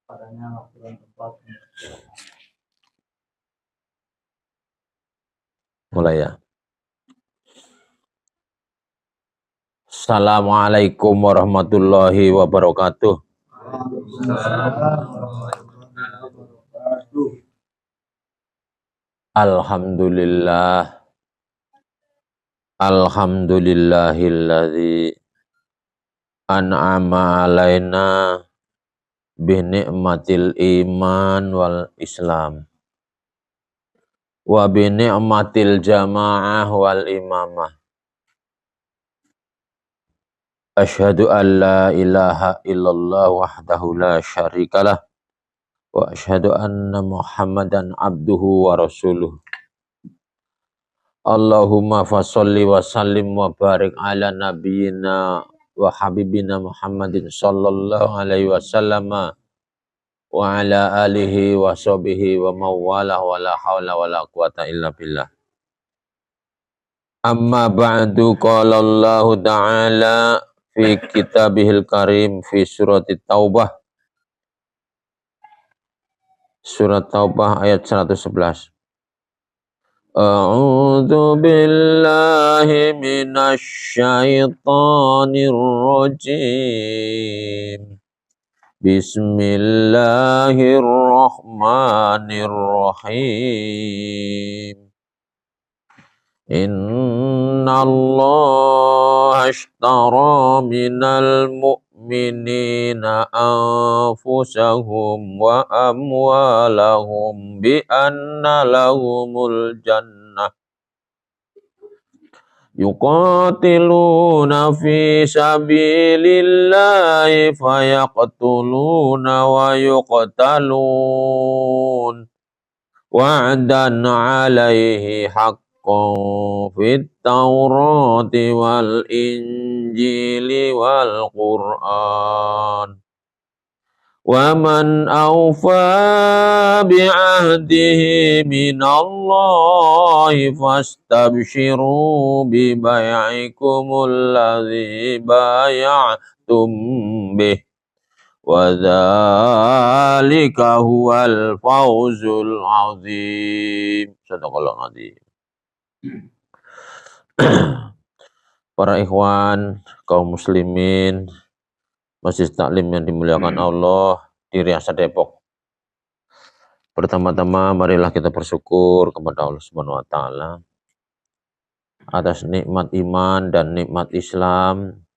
padanya waktu dan tempat. Mulai ya. Assalamualaikum warahmatullahi wabarakatuh. Alhamdulillah. Alhamdulillahilladzi an'ama alaina bi ni'matil iman wal islam wa bi ni'matil jamaah wal imamah. Asyhadu an la ilaha illallah wahdahu la syarikalah wa asyhadu anna Muhammadan abduhu wa rasuluh. Allahumma fasholli wa sallim wa barik ala nabiyyina wa habibina Muhammadin sallallahu alaihi wasallam wa ala alihi wa sahbihi wa mawala wa la hawla wa la quwata illa billah. Amma ba'du, qala Allah ta'ala fi kitabihil karim fi surat Taubah. Surat Taubah ayat 111. A'udzu billahi minasy syaithanir rajim. Bismillahirrahmanirrahim. Innallaha ashtara minal mu'minina anfusahum wa amwalahum bi anna lahumul jannah yuqatiluna fi sabilillahi fayaqtuluna wa yuqtalun wa'dan 'alaihi fit Taurati wal Injili wal Qur'an. Wa man awfa bi'ahdihi minallahi fastabshiru bi bai'ikumul ladzi bay'atum bih. Wa dzalika huwal fawzul 'adzim. Sadaqallahu 'adzim. Para ikhwan, kaum muslimin, Masjid Taklim yang dimuliakan Allah di Riasa Depok. Pertama-tama marilah kita bersyukur kepada Allah Subhanahu wa taala atas nikmat iman dan nikmat Islam,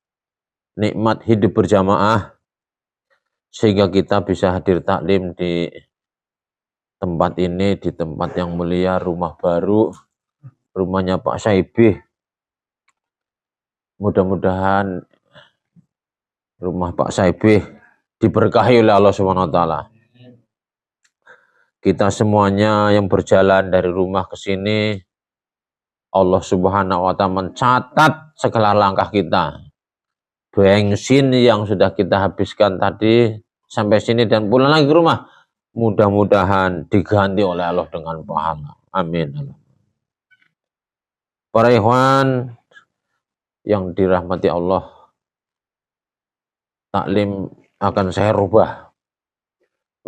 nikmat hidup berjamaah sehingga kita bisa hadir taklim di tempat ini, di tempat yang mulia, rumah baru, rumahnya Pak Saibih. Mudah-mudahan rumah Pak Saibih diberkahi oleh Allah Subhanahu wa taala. Kita semuanya yang berjalan dari rumah ke sini, Allah Subhanahu wa taala mencatat segala langkah kita. Bensin yang sudah kita habiskan tadi sampai sini dan pulang lagi ke rumah, mudah-mudahan diganti oleh Allah dengan pahala. Amin. Para ikhwan yang dirahmati Allah, taklim akan saya rubah.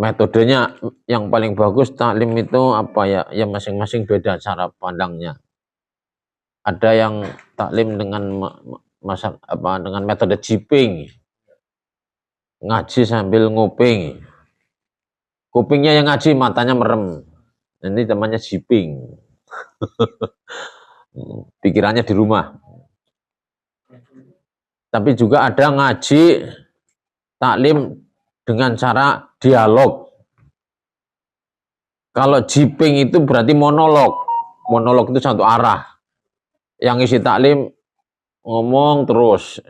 Metodenya yang paling bagus taklim itu apa ya? Ya masing-masing beda cara pandangnya. Ada yang taklim dengan dengan metode jiping, ngaji sambil nguping. Kupingnya yang ngaji, matanya merem. Ini namanya jiping. Pikirannya di rumah. Tapi juga ada ngaji taklim dengan cara dialog. Kalau jiping itu berarti monolog. Monolog itu satu arah. Yang isi taklim ngomong terus.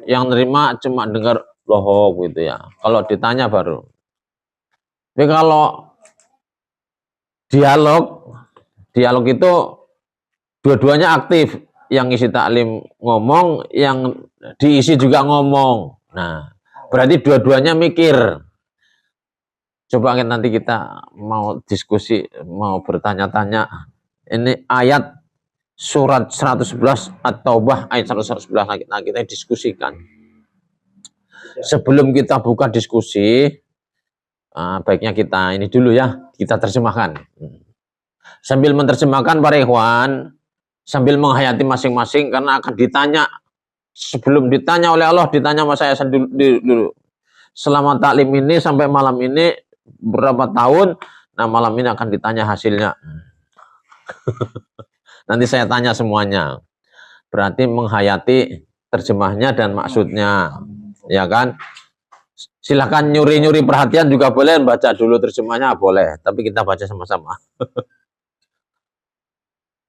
Yang nerima cuma dengar lohok gitu ya. Kalau ditanya baru. Tapi kalau dialog itu dua-duanya aktif. Yang isi taklim ngomong, yang diisi juga ngomong. Nah, berarti dua-duanya mikir. Coba nanti kita mau diskusi, mau bertanya-tanya. Ini ayat surat 111 At-Taubah ayat 111. Nah, kita diskusikan. Sebelum kita buka diskusi, Baiknya kita ini dulu ya, kita terjemahkan. Sambil menerjemahkan para ikhwan, sambil menghayati masing-masing, karena akan ditanya, sebelum ditanya oleh Allah, ditanya sama saya dulu. Selama taklim ini sampai malam ini berapa tahun, nah malam ini akan ditanya hasilnya. Nanti saya tanya semuanya. Berarti menghayati terjemahnya dan maksudnya, ya kan? Silahkan nyuri-nyuri perhatian juga boleh, baca dulu terjemahnya boleh, tapi kita baca sama-sama.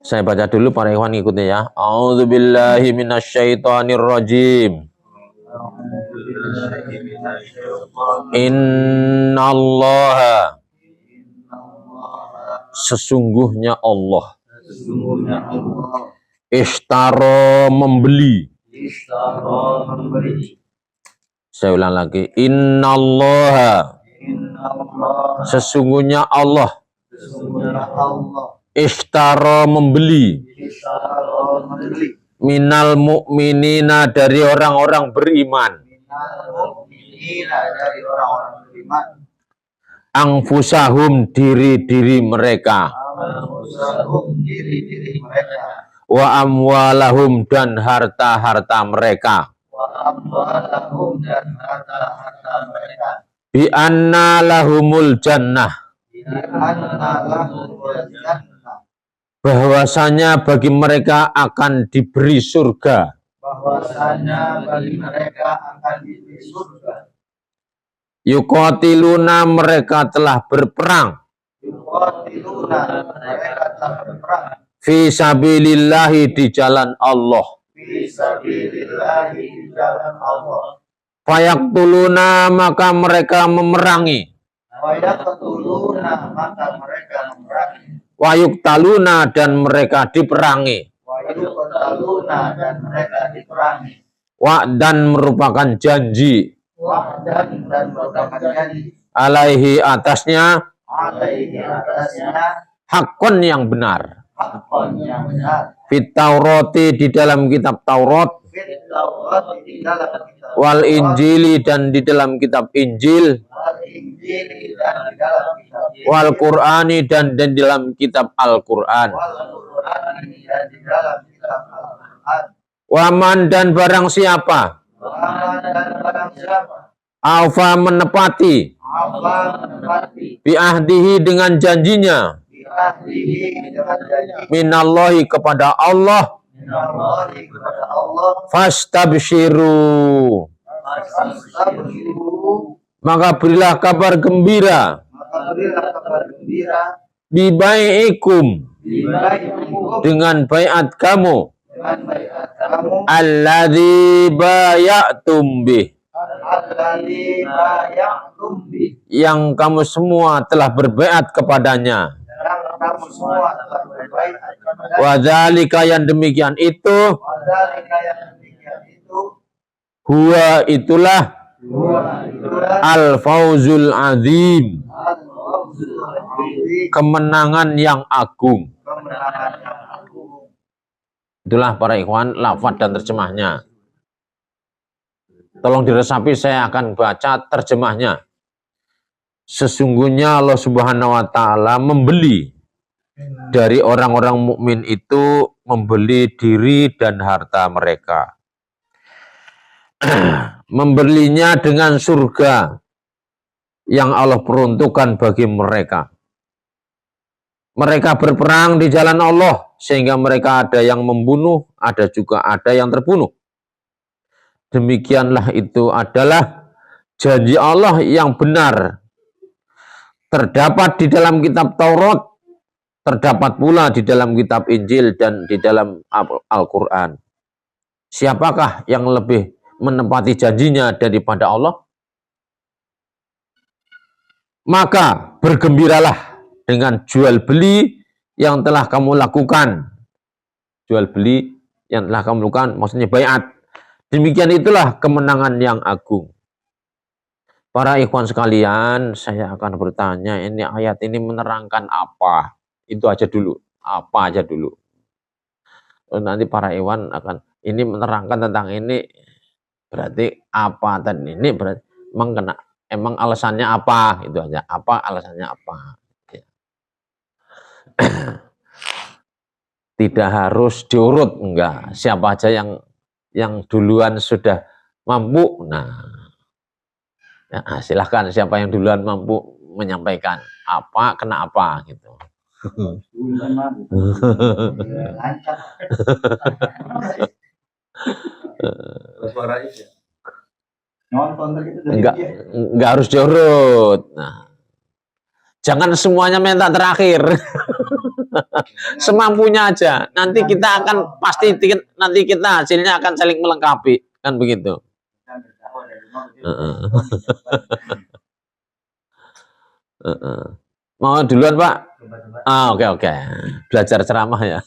Saya baca dulu, para ikhwan ikuti ya. A'udzubillahi minasyaitonirrajim. Innallaha, sesungguhnya Allah, ishtara, membeli. Saya ulang lagi. Innallaha, sesungguhnya Allah, ishtara, membeli. Minal mu'minina, dari orang-orang beriman. Anfusahum, diri-diri mereka. Wa amwalahum, dan harta-harta mereka. Bi anna lahumul jannah, bahwasanya bagi mereka akan diberi surga. Yuqatiluna, mereka telah berperang. Fi sabilillahi, di jalan Allah. Fayaktuluna, maka mereka memerangi. Wayuktaluna, dan mereka diperangi. Wa'dan, merupakan janji. Alaihi, atasnya. Hakon, yang benar. Fit Taurati, di dalam kitab Taurat. Wal Injili, dan di dalam kitab Injil. Wal Qur'ani, dan di dalam kitab Al-Qur'an. Waman, dan barang siapa. Aufa, menepati. Bi'ahdihi, dengan janjinya. Minallahi, kepada Allah. Fastabshiru, maka berilah kabar gembira. Bibai'ikum, dengan baiat kamu. Alladzi baya'tum bih, yang kamu semua telah berbaiat kepadanya. Wadzalika, yang demikian itu. Huwa, itulah. Al-Fawzul Azim, kemenangan yang agung. Itulah para ikhwan lafaz dan terjemahnya. Tolong diresapi, saya akan baca terjemahnya. Sesungguhnya Allah Subhanahu wa taala membeli dari orang-orang mukmin itu, membeli diri dan harta mereka. Membelinya dengan surga yang Allah peruntukkan bagi mereka. Mereka berperang di jalan Allah, sehingga mereka ada yang membunuh, ada juga ada yang terbunuh. Demikianlah itu adalah janji Allah yang benar. Terdapat di dalam kitab Taurat, terdapat pula di dalam kitab Injil dan di dalam Al-Quran. Siapakah yang lebih menepati janjinya daripada Allah? Maka bergembiralah dengan jual beli yang telah kamu lakukan. Jual beli yang telah kamu lakukan, maksudnya baiat. Demikian itulah kemenangan yang agung. Para ikhwan sekalian, saya akan bertanya, ini ayat ini menerangkan apa? Itu aja dulu. Apa aja dulu. Nanti para ikhwan akan, ini menerangkan tentang ini, berarti apa? Dan ini berarti mengkena. emang alasannya apa, itu aja. Apa alasannya apa. Ya. Tidak harus diurut, enggak. Siapa aja yang duluan sudah mampu, nah ya, silahkan siapa yang duluan mampu menyampaikan apa, kena apa gitu. Enggak harus diurut. Nah, jangan semuanya minta terakhir. Semampunya aja. Nanti kita akan pasti nanti kita hasilnya akan saling melengkapi, kan begitu. Mau duluan, Pak? Oke. Belajar ceramah ya.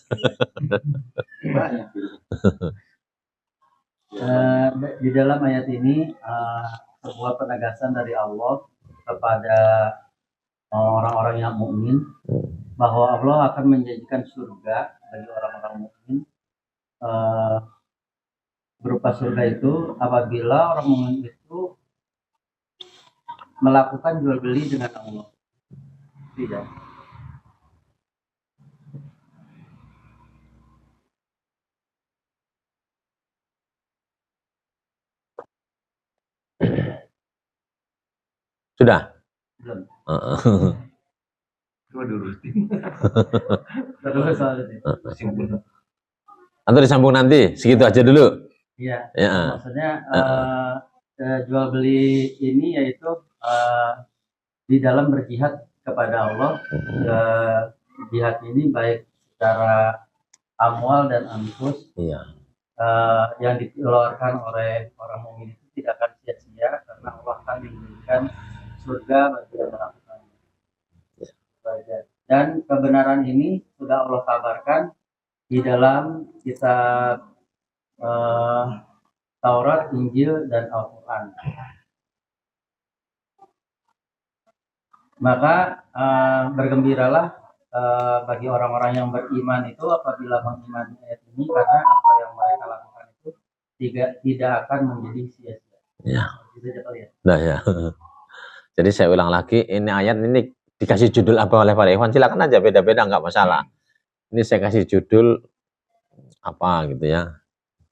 Di dalam ayat ini sebuah penegasan dari Allah kepada orang-orang yang mukmin bahwa Allah akan menjanjikan surga bagi orang-orang mukmin. Berupa surga itu apabila orang mukmin itu melakukan jual beli dengan Allah. Tidak. Sudah? Belum. Atau disambung nanti, segitu aja dulu. Iya. Ya. Maksudnya jual beli ini yaitu di dalam berjihad kepada Allah. Jihad ini baik secara amwal dan anfus. Iya. Yang dikeluarkan oleh orang mukmin itu tidak akan sia-sia karena Allah akan memberikan surga bagi yang melakukannya. Dan kebenaran ini sudah Allah kabarkan di dalam kitab Taurat, Injil, dan Al-Quran. Maka bergembiralah bagi orang-orang yang beriman itu apabila mengimani ayat ini, karena apa yang mereka lakukan itu tidak akan menjadi sia-sia. Ya. Nah ya. Jadi saya ulang lagi, ini ayat ini dikasih judul apa oleh Pak Ikhwan, silakan aja, beda-beda nggak masalah. Ini saya kasih judul apa gitu ya.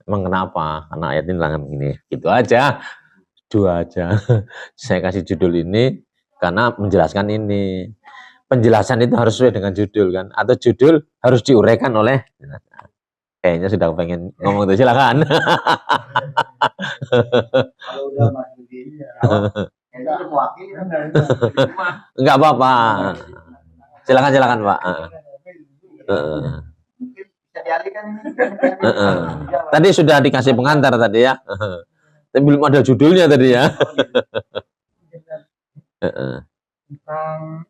Emang kenapa? Karena ayat ini langgan ini. Gitu aja. Dua aja. Saya kasih judul ini karena menjelaskan ini. Penjelasan itu harus sesuai dengan judul kan. Atau judul harus diuraikan oleh, kayaknya sudah pengen ngomong itu, silakan. Kalau udah masuk gini ya. Enggak apa-apa. Silakan Pak. Tadi sudah dikasih pengantar tadi ya. Tapi belum ada judulnya tadi ya. Tentang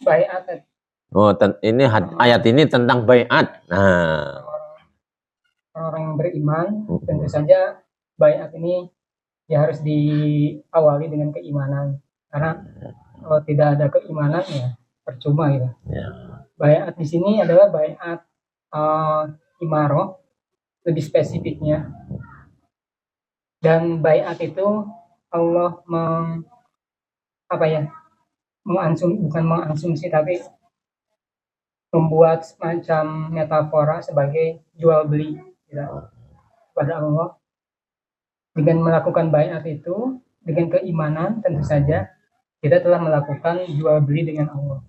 baiat. Oh, ini ayat ini tentang baiat. Nah, orang yang beriman tentu saja baiat ini ya harus diawali dengan keimanan, karena kalau tidak ada keimanan ya percuma gitu. Ya. Baiat di sini adalah baiat imaroh, lebih spesifiknya. Dan baiat itu Allah bukan mengasumsi tapi membuat semacam metafora sebagai jual beli gitu, pada Allah. Dengan melakukan baiat itu dengan keimanan, tentu saja kita telah melakukan jual beli dengan Allah.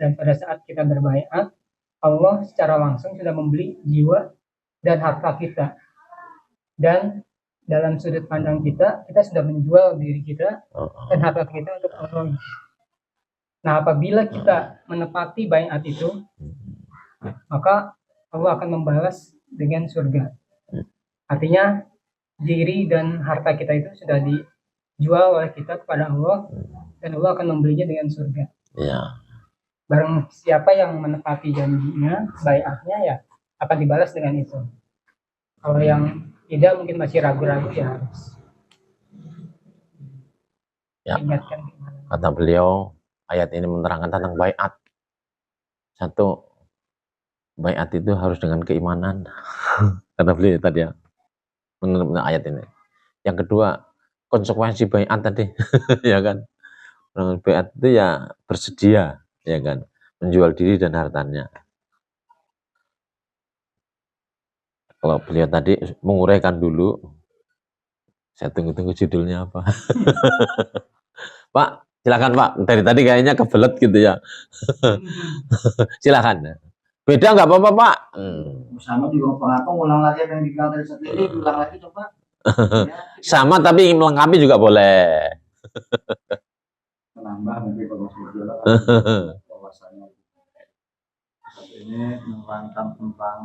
Dan pada saat kita berbaiat, Allah secara langsung sudah membeli jiwa dan harta kita. Dan dalam sudut pandang kita sudah menjual diri kita dan harta kita untuk Allah. Nah, apabila kita menepati baiat itu, maka Allah akan membalas dengan surga. Artinya diri dan harta kita itu sudah dijual oleh kita kepada Allah, dan Allah akan membelinya dengan surga. Ya. Barang siapa yang menepati janjinya, baiatnya, ya akan dibalas dengan itu. Kalau yang tidak mungkin masih ragu-ragu, ya harus ingatkan. Kata beliau, ayat ini menerangkan tentang baiat. Satu, baiat itu harus dengan keimanan. Kata beliau tadi ya, menurut ayat ini. Yang kedua, konsekuensi baiat tadi, ya kan? Orang beat itu ya bersedia, ya kan, menjual diri dan hartanya. Kalau beliau tadi menguraikan dulu, saya tunggu-tunggu judulnya apa. Pak, silakan Pak. Dari tadi kayaknya kebelet gitu ya. Silakan. Beda nggak apa-apa Pak? Sama juga pengaku ulang lagi apa yang dibilang tadi satu ini, ulang lagi coba. Ya, Sama tapi ingin melengkapi juga boleh. menambah nanti kalau sudah wawasannya. Ini menerangkan tentang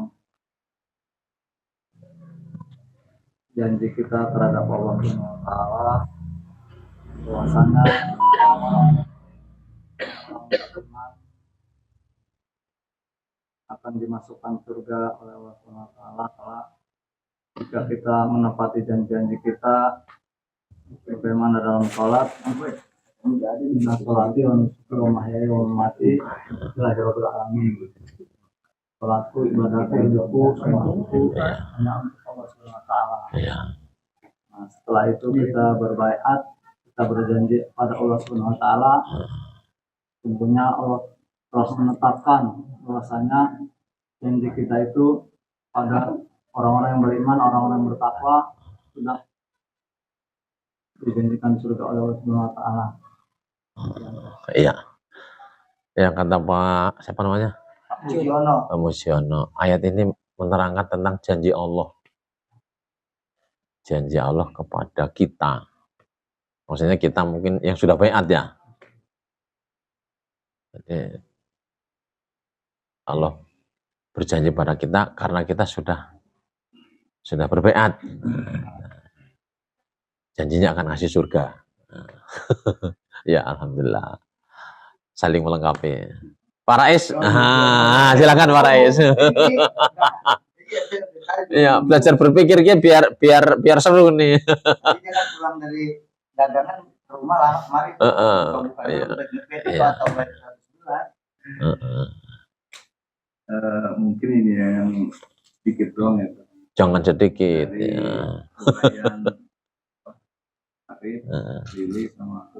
janji kita terhadap Allah Subhanahu wa Ta'ala, bahwasanya akan dimasukkan surga oleh Allah Subhanahu wa Ta'ala jika kita menepati janji-janji kita bagaimana dalam sholat menjadi bina sholati wa mahyaya wa mamati lillahi rabbil alamin. Sholatku, ibadahku, hidupku, semuanya hanya untuk Allah Subhanahu wa Ta'ala. Nah, setelah itu kita berbaiat, kita berjanji pada Allah Subhanahu wa Ta'ala. Tentunya Allah terus menetapkan bahwasanya janji kita itu pada orang-orang yang beriman, orang-orang yang bertakwa sudah dijanjikan surga oleh Allah Subhanahu wa Ta'ala. Iya. Yang kata Pak, siapa namanya? Mujiono. Pak Musiono. Ayat ini menerangkan tentang janji Allah. Janji Allah kepada kita. Maksudnya kita mungkin yang sudah baiat ya. Jadi Allah berjanji pada kita karena kita sudah berbaiat. Janjinya akan ngasih surga. Ya alhamdulillah. Saling melengkapi. Pak Rais, silakan Pak Rais. Ya, belajar berpikirnya biar seru nih. Jadi kan pulang dari dagangan ke rumah lah, mari Iya. atau mungkin ini yang sedikit doang ya. Jangan sedikit. Dari Ya. lumayan Arif, Lili sama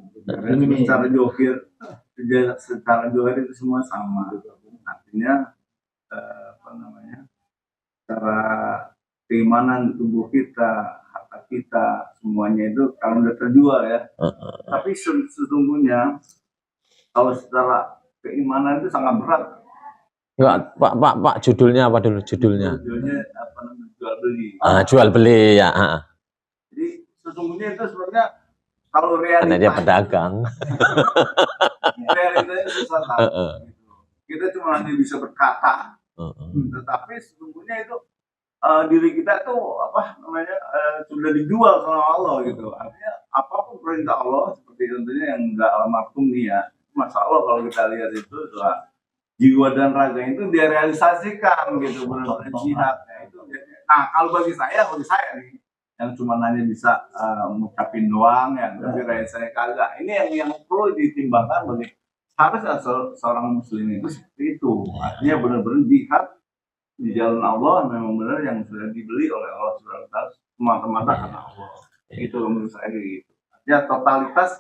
ini secara johir itu semua sama. Artinya apa namanya, cara keimanan tubuh kita, harta kita, semuanya itu kalau udah terjual ya. Tapi sesungguhnya kalau secara keimanan itu sangat berat. Enggak, Pak, judulnya apa dulu judulnya? Judulnya apa namanya, jual beli. Jual beli ya. Jadi sesungguhnya itu sebenarnya kalau Karena dia realitanya pedagang. realitanya susah tahu. Kita cuma hanya bisa berkata, tetapi sesungguhnya itu diri kita tuh apa namanya sudah dijual sama Allah gitu. Artinya apapun perintah Allah seperti contohnya yang enggak almarhum nih ya, Masya Allah kalau kita lihat itu jiwa dan raga itu dia realisasikan gitu, benar-benar jihadnya itu. Nah kalau bagi saya nih yang cuma hanya bisa ngucapin doang ya, tapi realisasinya kagak. Ini yang perlu ditimbangkan bagi harusnya seorang muslim itu seperti itu. Artinya benar-benar jihad di jalan Allah memang benar yang sudah dibeli oleh Allah Subhanahu wa Ta'ala semata-mata karena Allah. Itu menurut saya gitu. Artinya totalitas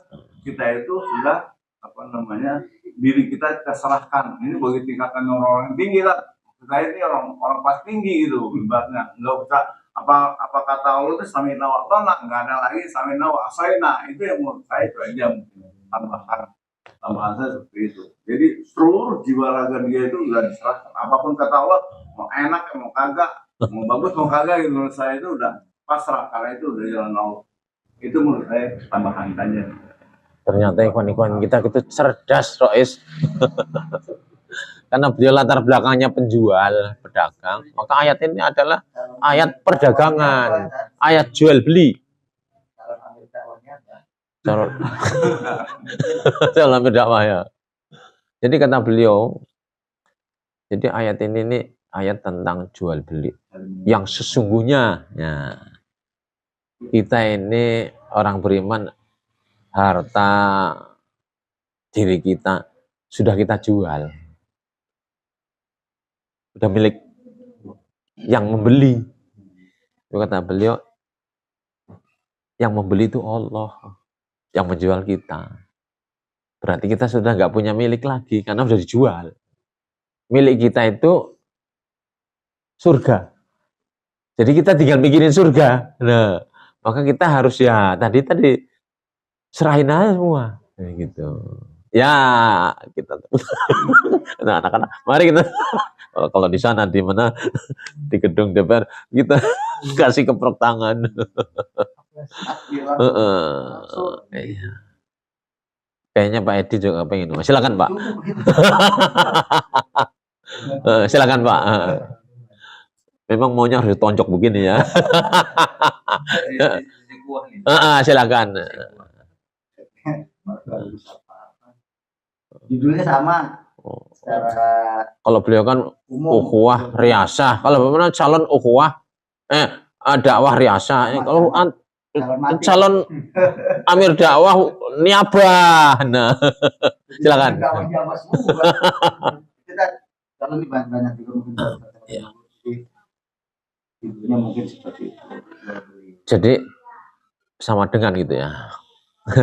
kita itu sudah apa namanya diri kita serahkan. Ini bagi tingkatan orang-orang yang tinggi lah. Saya ini orang pas tinggi gitu ibaratnya. Nggak usah apa kata Allah itu samina wa ta'na, nggak ada lagi samina wa asaina. Itu yang menurut saya itu aja mungkin tambahan saya seperti itu. Jadi seluruh jiwa raga dia itu udah diserahkan. Apapun kata Allah, mau enak mau kagak, mau bagus mau kagak, gitu menurut saya itu udah pasrah karena itu udah jalan Allah. Itu menurut saya tambahan saja. Ternyata ikhwan-ikhwan kita itu cerdas, Rois. Karena beliau latar belakangnya penjual, pedagang. Maka ayat ini adalah ayat perdagangan, ayat jual beli. Dalam berdakwah ya. Jadi kata beliau, jadi ayat ini nih ayat tentang jual beli. Yang sesungguhnya, ya, kita ini orang beriman, harta diri kita sudah kita jual, sudah milik yang membeli. Kata beliau, yang membeli itu Allah, yang menjual kita. berarti kita sudah nggak punya milik lagi karena sudah dijual. Milik kita itu surga. Jadi kita tinggal mikirin surga. Nah, maka kita harus ya tadi serahin aja semua. Kayak gitu. Ya, kita nah, anak-anak, mari kita kalau di sana di mana di gedung DPR kita kasih keprok tangan. Iya. Kayaknya Pak Edi juga pengen. Silakan Pak. Silakan Pak. Memang maunya harus ditonjok begini ya. Silakan. Judulnya sama. Secara Kalau beliau kan ukhuwah riyasah. Kalau bagaimana calon ukhuwah dakwah riyasah. Kalau calon amir dakwah niabah. Nah, silakan. Kita kalau banyak juga mungkin judulnya mungkin seperti itu. Jadi sama dengan gitu ya.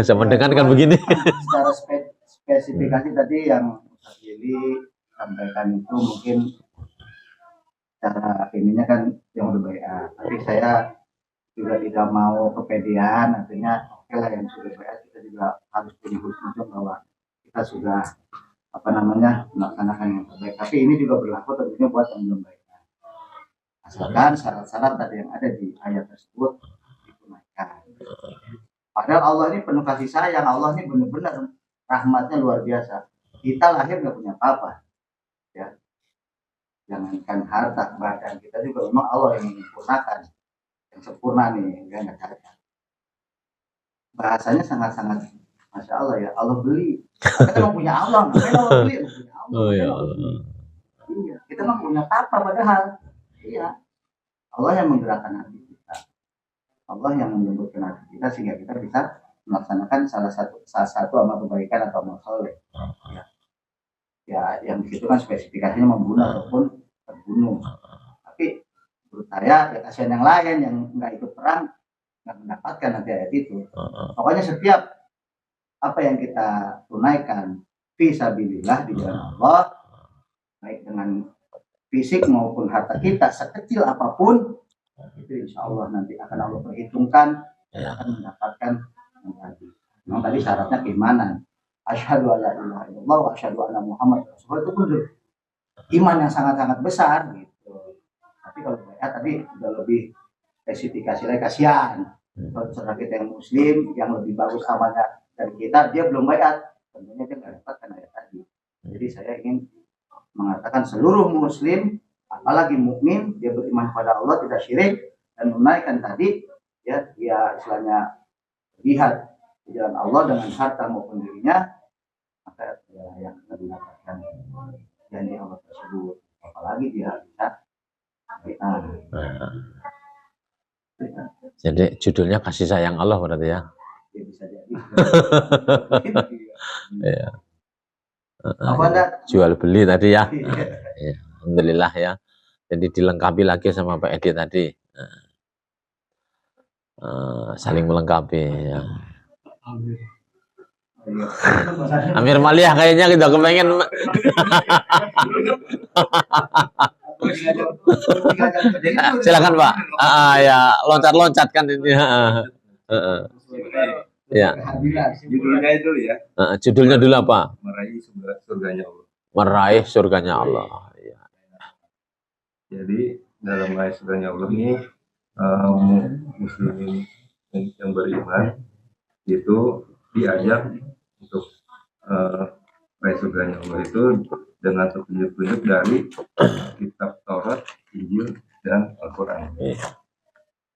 Sama dengan kan begini. Secara spesifikasi tadi yang Ustaz Yeli sampaikan itu mungkin cara ininya kan yang udah bayar. Tapi saya juga tidak mau kepedean, artinya oke lah yang sudah bayar kita juga harus punya husnuzon bahwa kita sudah melaksanakan yang terbaik. Tapi ini juga berlaku tentunya buat yang belum bayar. Asalkan syarat-syarat tadi yang ada di ayat tersebut ditunaikan. Padahal Allah ini penuh kasih sayang, Allah ini benar-benar rahmatnya luar biasa. Kita lahir nggak punya apa-apa, ya. Jangankan harta, badan kita juga memang Allah yang menyempurnakan, yang sempurna nih, nggak ada. Bahasanya sangat-sangat, masya Allah ya, Allah beli. Kita nggak punya Allah, ngapain Allah beli? Punya Allah. Oh ya Allah. Iya, kita nggak punya apa padahal, iya. Allah yang menggerakkan hati kita, Allah yang menyebutkan hati kita sehingga kita bisa melaksanakan salah satu amal kebaikan atau amal soleh. Ya, yang disitu kan spesifikasinya membunuh ataupun terbunuh. Tapi menurut saya ya kasihan yang lain yang nggak ikut perang nggak mendapatkan nanti ayat itu. Pokoknya setiap apa yang kita tunaikan fisabilillah di jalan Allah, baik dengan fisik maupun harta kita sekecil apapun, itu insya Allah nanti akan Allah perhitungkan dan akan mendapatkan yang tadi. Memang tadi syaratnya keimanan. Asyhadu alla ilaha illallah wa asyhadu anna Muhammad Rasulullah, itu pun iman yang sangat-sangat besar gitu. Tapi kalau bayat tadi udah lebih spesifikasi lagi, kasihan saudara kita yang muslim yang lebih bagus amalnya dari kita, dia belum bayat, tentunya dia nggak dapatkan ayat tadi. Jadi saya ingin mengatakan seluruh muslim, apalagi mukmin, dia beriman kepada Allah, tidak syirik dan menunaikan tadi ya, dia istilahnya lihat di jalan Allah dengan harta maupun dirinya, maka dia yang akan mendapatkan janji Allah tersebut. Apalagi dia bisa Jadi judulnya kasih sayang Allah berarti ya. dia bisa jadi. Ya. Jual beli tadi ya. Ya. Alhamdulillah ya. Jadi dilengkapi lagi sama Pak Edi tadi. Saling melengkapi ya. Amir Maliyah kayaknya kita kepengen. Silakan Pak. Ya loncat-loncat kan ini. Ya. Judulnya itu ya. Judulnya dulu apa? Meraih surganya Allah. Meraih surganya Allah. Ya. Jadi dalam meraih surganya Allah ini muslimin yang beriman itu diajak untuk meraih surganya Allah itu dengan petunjuk-petunjuk dari kitab Taurat, Injil, dan Al-Quran.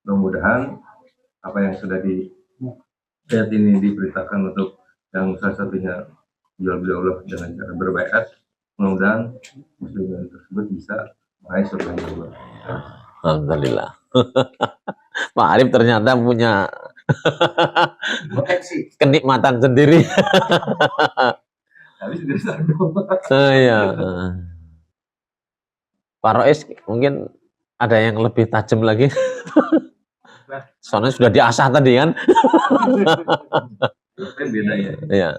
Mudah-mudahan apa yang sudah di ayat ini diberitakan untuk yang salah satunya jual beli Allah dengan cara berbaiat, mudah-mudahan muslimin tersebut bisa meraih surganya Allah. Alhamdulillah. Pak Arif ternyata punya kenikmatan sendiri. Tapi sudah sanggup. Iya. Pak Rois mungkin ada yang lebih tajam lagi. Soalnya sudah diasah tadi kan. Kan beda ya. Iya.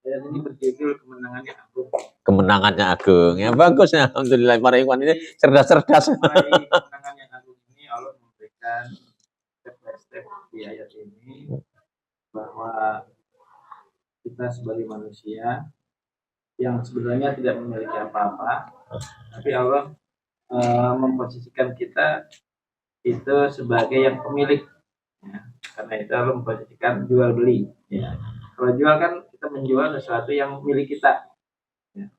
Ayat ini berjudul kemenangannya agung. Kemenangannya agung. Ya bagus ya. Alhamdulillah para ikhwan ini cerdas-cerdas. Mengenai kemenangan yang agung ini Allah memberikan step by step di ayat ini bahwa kita sebagai manusia yang sebenarnya tidak memiliki apa-apa, tapi Allah memposisikan kita itu sebagai yang pemilik. Ya. Karena itu Allah memposisikan jual beli. Ya. Kalau jual kan kita menjual sesuatu yang milik kita, ya,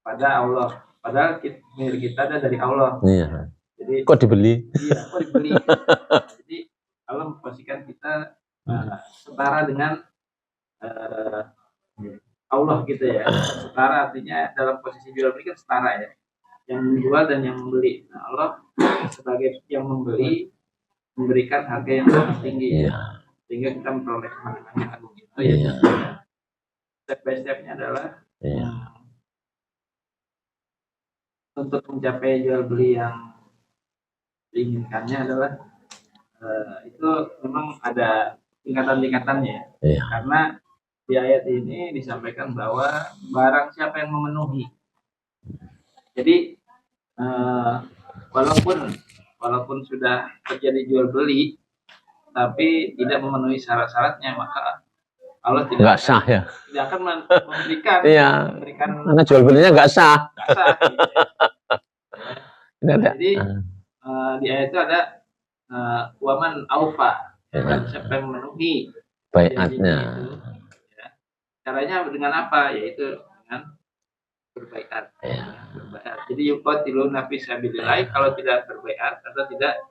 pada Allah. Padahal milik kita ada dari Allah. Iya. Jadi Kok dibeli? iya, kok dibeli. Jadi Allah memposisikan kita setara dengan Allah gitu ya. Setara artinya dalam posisi jual beli kan setara ya. Yang menjual dan yang membeli. Nah, Allah sebagai yang membeli memberikan harga yang sangat tinggi, Iya. sehingga kita memperoleh kemenangan yang agung itu ya. Iya. Step by stepnya adalah Iya. untuk mencapai jual beli yang diinginkannya adalah itu memang ada tingkatan-tingkatannya. Iya. Karena di ayat ini disampaikan bahwa barang siapa yang memenuhi. Jadi walaupun sudah terjadi jual beli, tapi tidak memenuhi syarat-syaratnya, maka Allah Nggak sah ya. tidak akan memberikan. Iya. Karena jual belinya nggak sah. Nggak sah, gitu ya. Tidak ada. Jadi di ayat itu ada waman aufa, Ya. siapa yang memenuhi Baiatnya. janjinya itu, ya. Caranya dengan apa? Yaitu dengan berbaiat. Ya. Berbaiat. Jadi yuqatiluna fi sabilillah, kalau tidak berbaiat atau tidak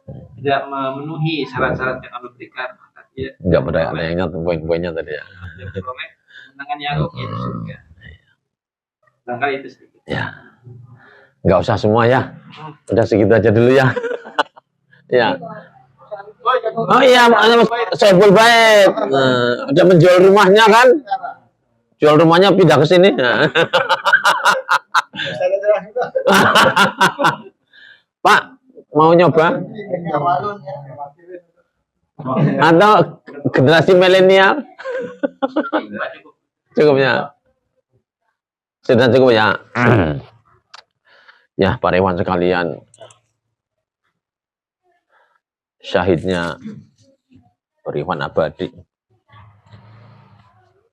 memenuhi syarat-syarat yang Allah berikan, maka dia Nggak pada ada yang ingat poin-poinnya tadi ya. dia memperoleh kemenangan yang agung, yaitu surga. Barangkali itu sedikit. Ya. Nggak usah semua ya. Udah segitu aja dulu ya. Ya. Oh iya, Saiful Bait. Nah, udah menjual rumahnya kan? Jual rumahnya pindah ke sini. Nah. Pak, mau nyoba? Atau generasi milenial? Cukup ya. Sudah cukup ya. Ya, para ikhwan sekalian, syahidnya berikhwan abadi.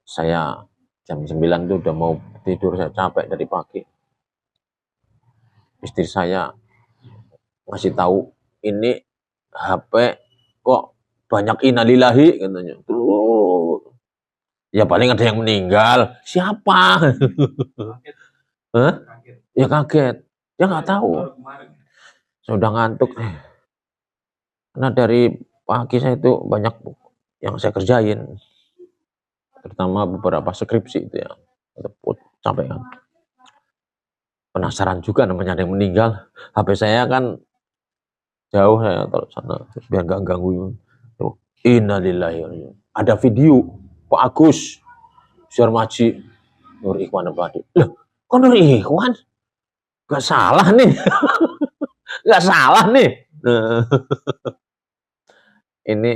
Saya jam 9 itu udah mau tidur, saya capek dari pagi. Istri saya ngasih tahu, ini HP kok banyak innalillahi katanya. Ya paling ada yang meninggal. Siapa? Hah? Ya kaget. Dia nggak tahu. Saya udah ngantuk. Karena dari pagi saya itu banyak yang saya kerjain. Terutama beberapa skripsi itu ya. Sampai kan. Penasaran juga namanya ada yang meninggal. HP saya kan jauh, saya taruh sana biar nggak ganggu. Innalillahi. Ada video Pak Agus Syarmaji Nur Ikhwan Abadi. Loh, kok Nur Ikhwan? Gak salah nih. Gak salah nih. Ini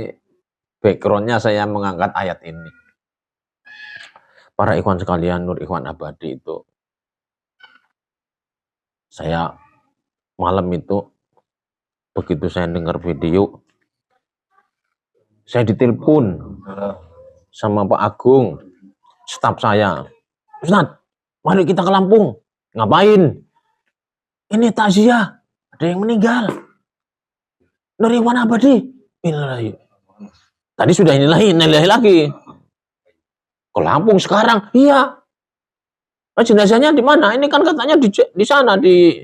backgroundnya saya mengangkat ayat ini. Para ikhwan sekalian, Nur Ikhwan Abadi itu, saya malam itu begitu saya dengar video, saya ditelepon sama Pak Agung, staf saya. Ustaz, mari kita ke Lampung. Ngapain? Ini takziah, ada yang meninggal. Nur Ikhwan Abadi. Innalillahi. Tadi sudah innalillahi lagi. Ke Lampung sekarang? Iya. Nah, jenazahnya di mana? Ini kan katanya di sana di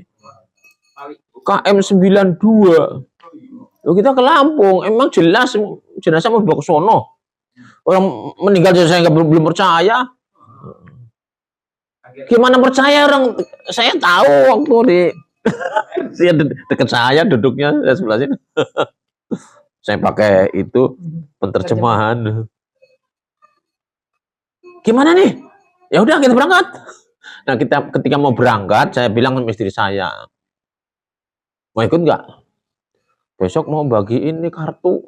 KM 92. Loh, kita ke Lampung. Emang jelas jenazah mau dibawa ke sono. Orang meninggal saya belum percaya. Gimana percaya orang? Saya tahu waktu di dia dekat saya duduknya sebelah sini. Saya pakai itu penerjemahan. Gimana nih? Ya udah kita berangkat. Nah, ketika mau berangkat, saya bilang sama istri saya, mau ikut nggak? Besok mau bagiin nih kartu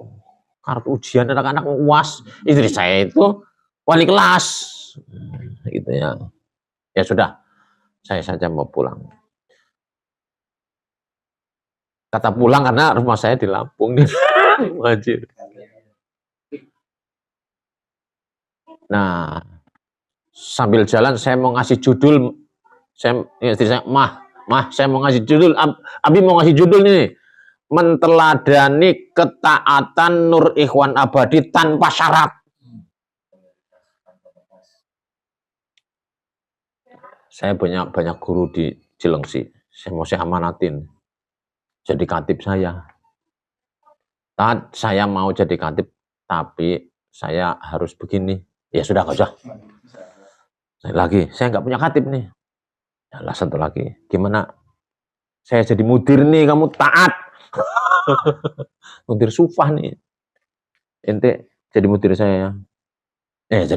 ujian anak-anak UAS. Istri saya itu wali kelas. gitu ya. Ya sudah, saya saja mau pulang. Kata pulang karena rumah saya di Lampung nih. Wajib. Nah, sambil jalan saya mau ngasih judul, istri saya, mah, saya mau ngasih judul, Abi mau ngasih judul nih, menteladani ketaatan Nur Ikhwan Abadi tanpa syarat. Saya banyak guru di Cilengsi, saya amanatin jadi katib saya. Saya mau jadi katib, tapi saya harus begini. Ya sudah, gak usah. Lagi, saya nggak punya katib nih. Lah satu lagi, gimana? Saya jadi mudir nih, kamu taat. Mudir sufah nih. Ente jadi mudir saya ya.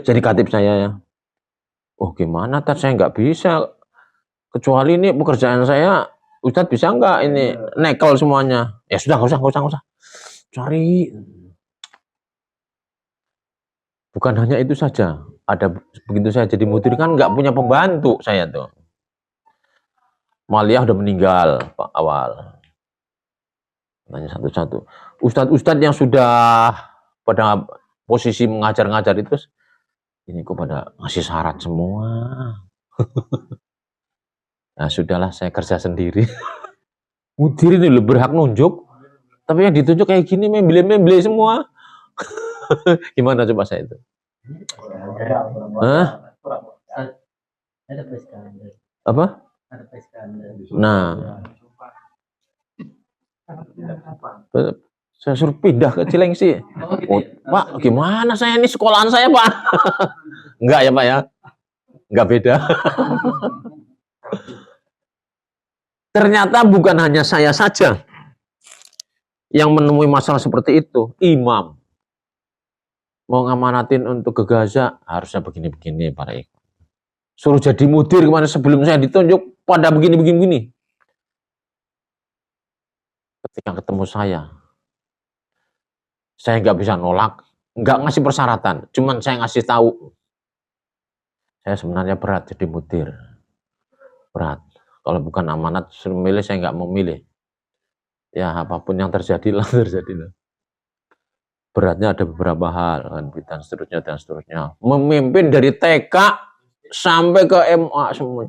Jadi katib saya ya. Oh gimana, saya nggak bisa. Kecuali ini pekerjaan saya, Ustadz bisa nggak ini nekel semuanya? Ya sudah, nggak usah. Cari. Bukan hanya itu saja. Ada begitu saya jadi mudir kan nggak punya pembantu saya tuh. Maliyah udah meninggal Pak awal. Nanya satu-satu. Ustadz yang sudah pada posisi mengajar-ngajar itu, ini kok pada ngasih syarat semua. Nah sudahlah, saya kerja sendiri. Mudir ini loh berhak nunjuk, tapi yang ditunjuk kayak gini memble semua. Gimana coba saya itu? Hah? Ada PSK. Apa? Ada PSK. Nah, saya suruh pindah ke Cilengsi. Oh, Pak, gimana saya ini sekolahan saya, Pak? Enggak ya, Pak ya? Enggak beda. Ternyata bukan hanya saya saja yang menemui masalah seperti itu. Imam mau ngamanatin untuk ke Gaza, harusnya begini-begini para ikhwan. Suruh jadi mudir kemana sebelum saya ditunjuk pada begini-begini. Ketika ketemu saya nggak bisa nolak, nggak ngasih persyaratan, cuman saya ngasih tahu. Saya sebenarnya berat jadi mudir. Berat. Kalau bukan amanat, suruh milih, saya nggak mau milih. Ya, apapun yang terjadilah. Beratnya ada beberapa hal, dan seterusnya. Memimpin dari TK sampai ke MA semua.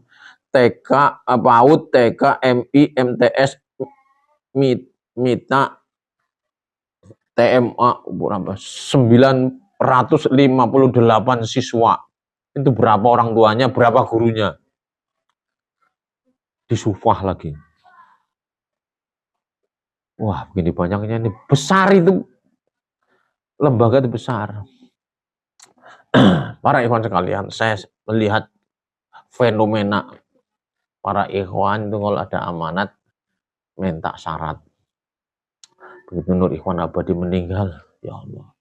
TK, PAUD, TK, MI, MTS, MITA, TMA, berapa? 958 siswa. Itu berapa orang tuanya, berapa gurunya. Disufah lagi. Wah, begini banyaknya ini. Besar itu. Lembaga itu besar. Para ikhwan sekalian, saya melihat fenomena para ikhwan itu kalau ada amanat minta syarat. Begitu Nur Ikhwan Abadi meninggal, ya Allah.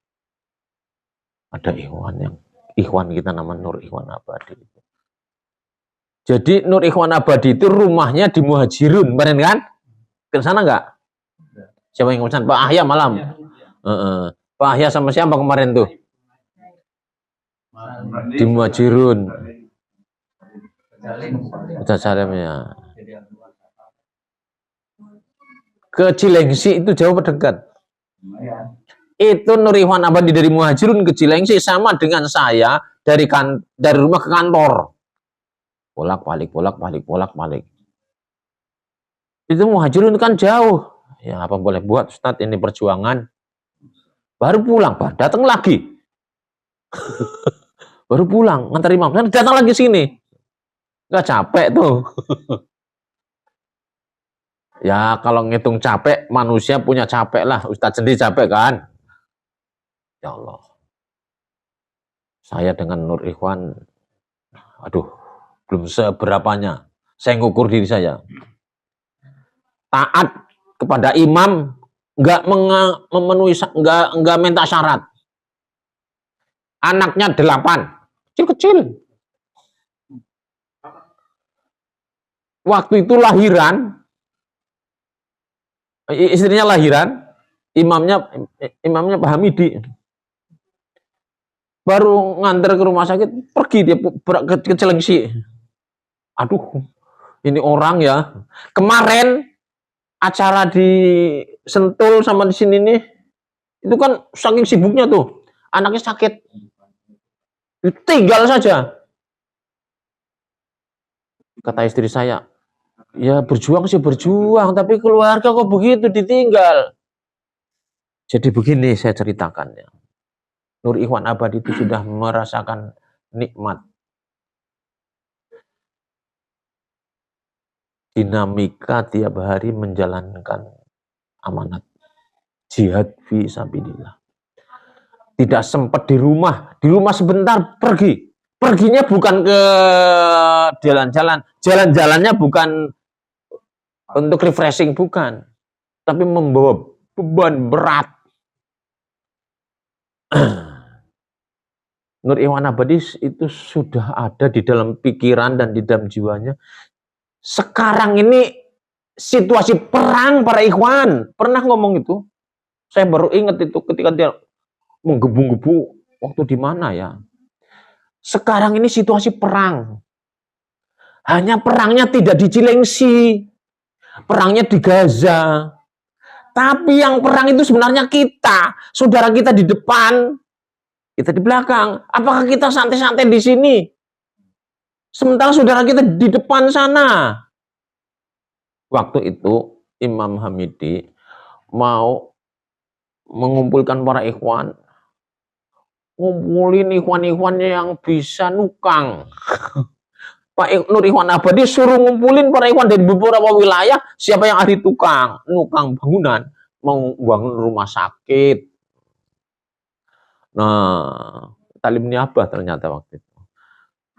Ada ikhwan kita nama Nur Ikhwan Abadi. Jadi Nur Ikhwan Abadi itu rumahnya di Muhajirun, kemarin kan? Ke sana enggak? Siapa yang pesan? Pak Ahya malam. Pak Ahya sama siapa kemarin tuh? Di Muhajirun. Ustaz Salim ya. Ke Cilengsi itu jauh dekat. Itu Nur Ikhwan Abadi dari Muhajirun ke Cilengsi sama dengan saya dari rumah ke kantor. Bolak-balik. Itu Muhajirun kan jauh. Ya apa boleh buat Ustaz, ini perjuangan. Baru pulang, Pak, datang lagi. Baru pulang, ngantar imam, datang lagi sini. Enggak capek tuh. Ya kalau ngitung capek, manusia punya capek lah. Ustaz sendiri capek kan? Ya Allah. Saya dengan Nur Ikhwan, aduh, belum seberapanya. Saya ngukur diri saya. Taat kepada imam, enggak memenuhi, enggak minta syarat. Anaknya 8, kecil-kecil. Waktu itu lahiran, istrinya lahiran, imamnya Pak Hamidi. baru nganter ke rumah sakit, pergi dia ke Cilengsi. Aduh, ini orang ya. Kemarin acara di Sentul sama di sini nih, itu kan saking sibuknya tuh, anaknya sakit, tinggal saja. Kata istri saya, ya berjuang sih berjuang, tapi keluarga kok begitu ditinggal. Jadi begini saya ceritakannya. Nur Ikhwan Abadi itu sudah merasakan nikmat dinamika tiap hari menjalankan amanat jihad fi sabilillah. Tidak sempat di rumah sebentar pergi. Perginya bukan ke jalan-jalan, jalan-jalannya bukan untuk refreshing, bukan, tapi membawa beban berat. Nur Ikhwan Abadi itu sudah ada di dalam pikiran dan di dalam jiwanya. Sekarang ini situasi perang para ikhwan. Pernah ngomong itu. Saya baru ingat itu ketika dia menggebu-gebu waktu di mana ya. Sekarang ini situasi perang. Hanya perangnya tidak di Cilengsi. Perangnya di Gaza. Tapi yang perang itu sebenarnya kita. Saudara kita di depan. Kita di belakang. Apakah kita santai-santai di sini? Sementara saudara kita di depan sana. Waktu itu Imam Hamidi mau mengumpulkan para ikhwan. Ngumpulin ikhwan-ikhwannya yang bisa nukang. Pak Nur Ikhwan Abadi suruh ngumpulin para ikhwan dari beberapa wilayah. Siapa yang ahli tukang? Nukang bangunan. Mau bangun rumah sakit. Nah, Talim Niabah ternyata waktu itu.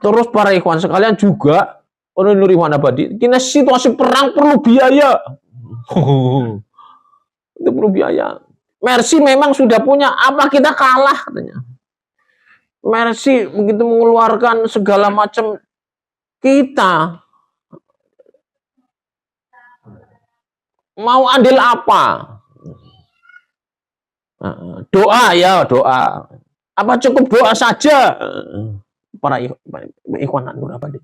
Terus para ikhwan sekalian juga oleh Nur Ikhwan Abadi, kini situasi perang perlu biaya. Itu perlu biaya. Mercy memang sudah punya, apa kita kalah katanya. Mercy begitu mengeluarkan segala macam, kita mau andil apa? Doa ya, doa. Apa cukup doa saja? Para ikhwan Nur Abadi.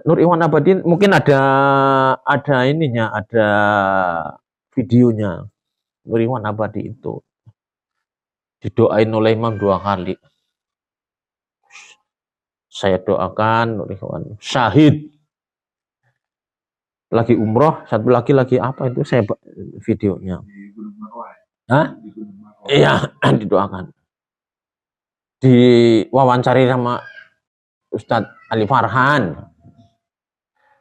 Nur Ikhwan Abadi mungkin ada ininya, ada videonya. Nur Ikhwan Abadi itu didoain oleh Imam 2 kali. Saya doakan Nur Ikhwan syahid. Lagi umroh, satu lagi apa itu saya videonya. Hah? Iya, didoakan. Diwawancari sama Ustadz Ali Farhan.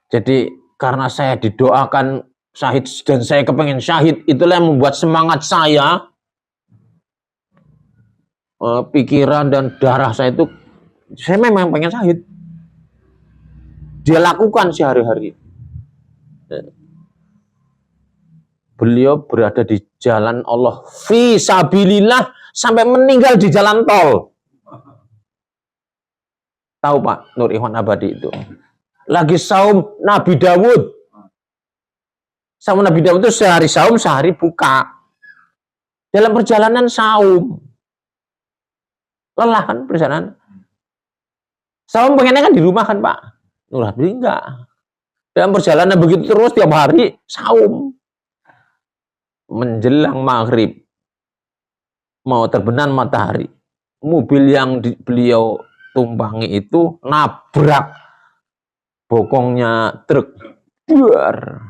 Jadi karena saya didoakan syahid dan saya kepengen syahid, itulah yang membuat semangat saya, pikiran dan darah saya itu, saya memang pengen syahid. Dia lakukan sehari-hari. Beliau berada di jalan Allah fi sabilillah sampai meninggal di jalan tol. Tahu Pak Nur Ikhwan Abadi itu? Lagi saum Nabi Dawud. Saum Nabi Dawud itu sehari saum, sehari buka. Dalam perjalanan saum. Lelah kan perjalanan. Saum pengennya kan di rumah kan Pak. Nur Abadi enggak. Dalam perjalanan begitu terus tiap hari saum. Menjelang maghrib, mau terbenam matahari, mobil yang beliau tumpangi itu nabrak bokongnya truk. Buar.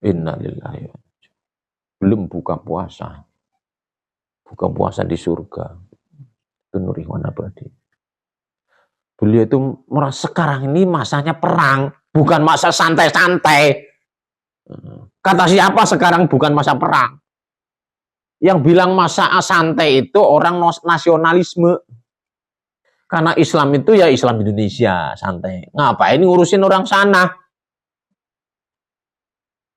Innalillahi. Belum buka puasa. Buka puasa di surga. Itu Nur Ikhwan Abadi. Beliau itu merasa sekarang ini masanya perang, bukan masa santai-santai. Kata siapa sekarang bukan masa perang? Yang bilang masa santai itu orang nasionalisme. Karena Islam itu ya Islam Indonesia, santai. Ngapain ngurusin orang sana?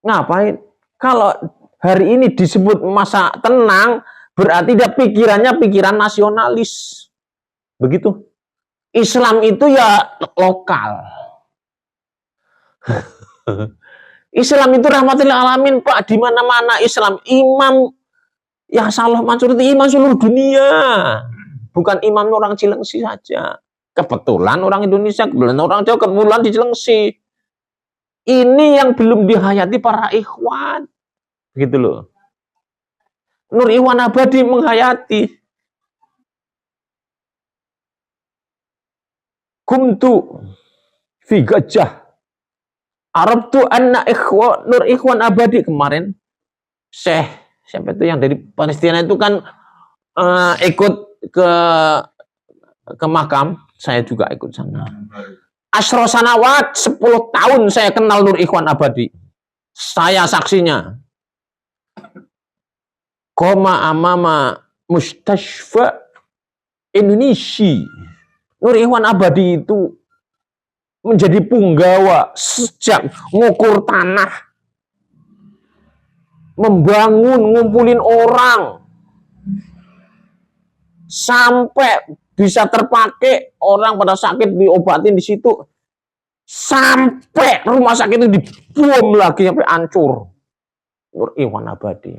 Ngapain? Kalau hari ini disebut masa tenang, berarti dia pikirannya pikiran nasionalis. Begitu. Islam itu ya lokal. Islam itu rahmatil alamin Pak, di mana-mana Islam. Ya Salah Mansur itu imam seluruh dunia. Bukan imam orang Cilengsi saja. Kebetulan orang Indonesia, kebetulan orang Jawa, kebetulan di Cilengsi. Ini yang belum dihayati para ikhwan. Gitu loh. Nur Ikhwan Abadi menghayati. Kumtu fi Gajah. Arab tu anna Nur Ikhwan Abadi kemarin. Siapa itu yang dari Palestina itu kan ikut ke makam. Saya juga ikut sana. Asyro sanawat 10 tahun saya kenal Nur Ikhwan Abadi. Saya saksinya. Koma amama mustashfa Indonesia. Nur Ikhwan Abadi itu menjadi punggawa sejak ngukur tanah, membangun, ngumpulin orang, sampai bisa terpakai orang pada sakit diobatin di situ, sampai rumah sakit itu dibom lagi sampai hancur. Nur Ikhwan Abadi.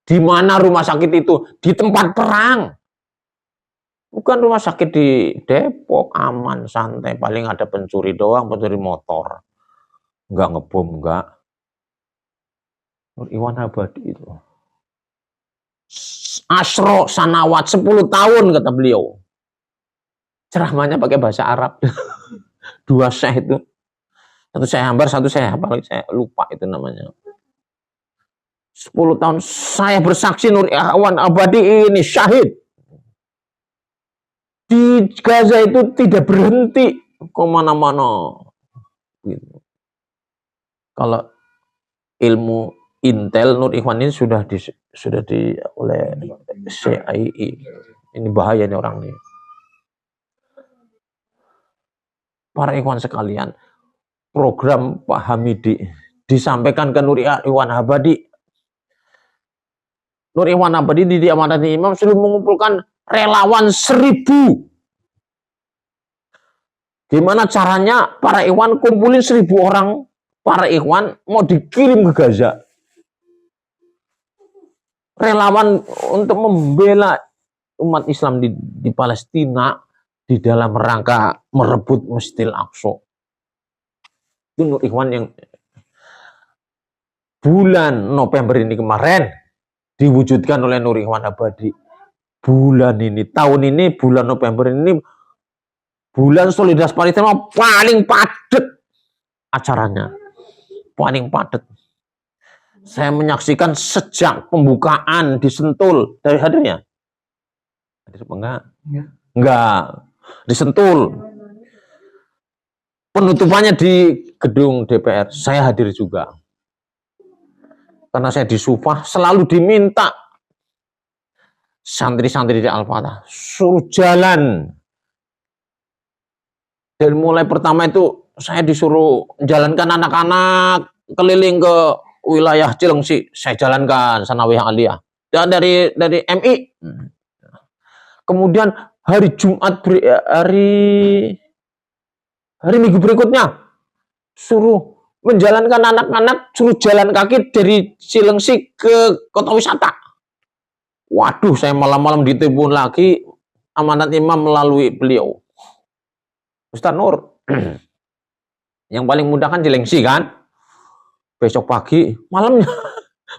Di mana rumah sakit itu? Di tempat perang. Bukan rumah sakit di Depok, aman, santai. Paling ada pencuri doang, pencuri motor. Enggak ngebom, enggak. Nur Ikhwan Abadi itu. Asyro sanawat 10 tahun kata beliau. Ceramahnya pakai bahasa Arab. 2 syekh itu. Satu saya hambar, satu saya hafal, saya lupa itu namanya. 10 tahun saya bersaksi Nur Ikhwan Abadi ini syahid. Di Gaza itu tidak berhenti kemana-mana. Gitu. Kalau ilmu intel Nur Ikhwan ini sudah oleh CIA. Ini bahaya nih orang ini. Para ikhwan sekalian, program Pak Hamidi disampaikan ke Nur Ikhwan Abadi. Nur Ikhwan Abadi di amanati imam sudah mengumpulkan relawan 1000. Gimana caranya para ikhwan kumpulin 1000 orang para ikhwan mau dikirim ke Gaza. Relawan untuk membela umat Islam di Palestina di dalam rangka merebut Masjidil Aqsa. Itu Nur Ikhwan yang bulan November ini kemarin diwujudkan oleh Nur Ikhwan Abadi. Bulan ini, tahun ini, bulan November ini, bulan Solidaritas Palestina paling padat acaranya. Paling padat. Saya menyaksikan sejak pembukaan di Sentul. Dari hadirnya? Hadir apa enggak? Enggak. Di Sentul. Penutupannya di gedung DPR. Saya hadir juga. Karena saya di Sufah selalu diminta santri-santri di Al-Fatah suruh jalan. Dan mulai pertama itu saya disuruh jalankan anak-anak keliling ke wilayah Cilengsi. Saya jalankan Sanawiyah Aliyah. Dan dari MI. Kemudian hari Jumat hari Minggu berikutnya suruh menjalankan anak-anak suruh jalan kaki dari Cilengsi ke kota wisata. Waduh, saya malam-malam ditelepon lagi amanat imam melalui beliau. Ustaz Nur, yang paling mudah kan Cilengsi kan? Besok pagi, malamnya,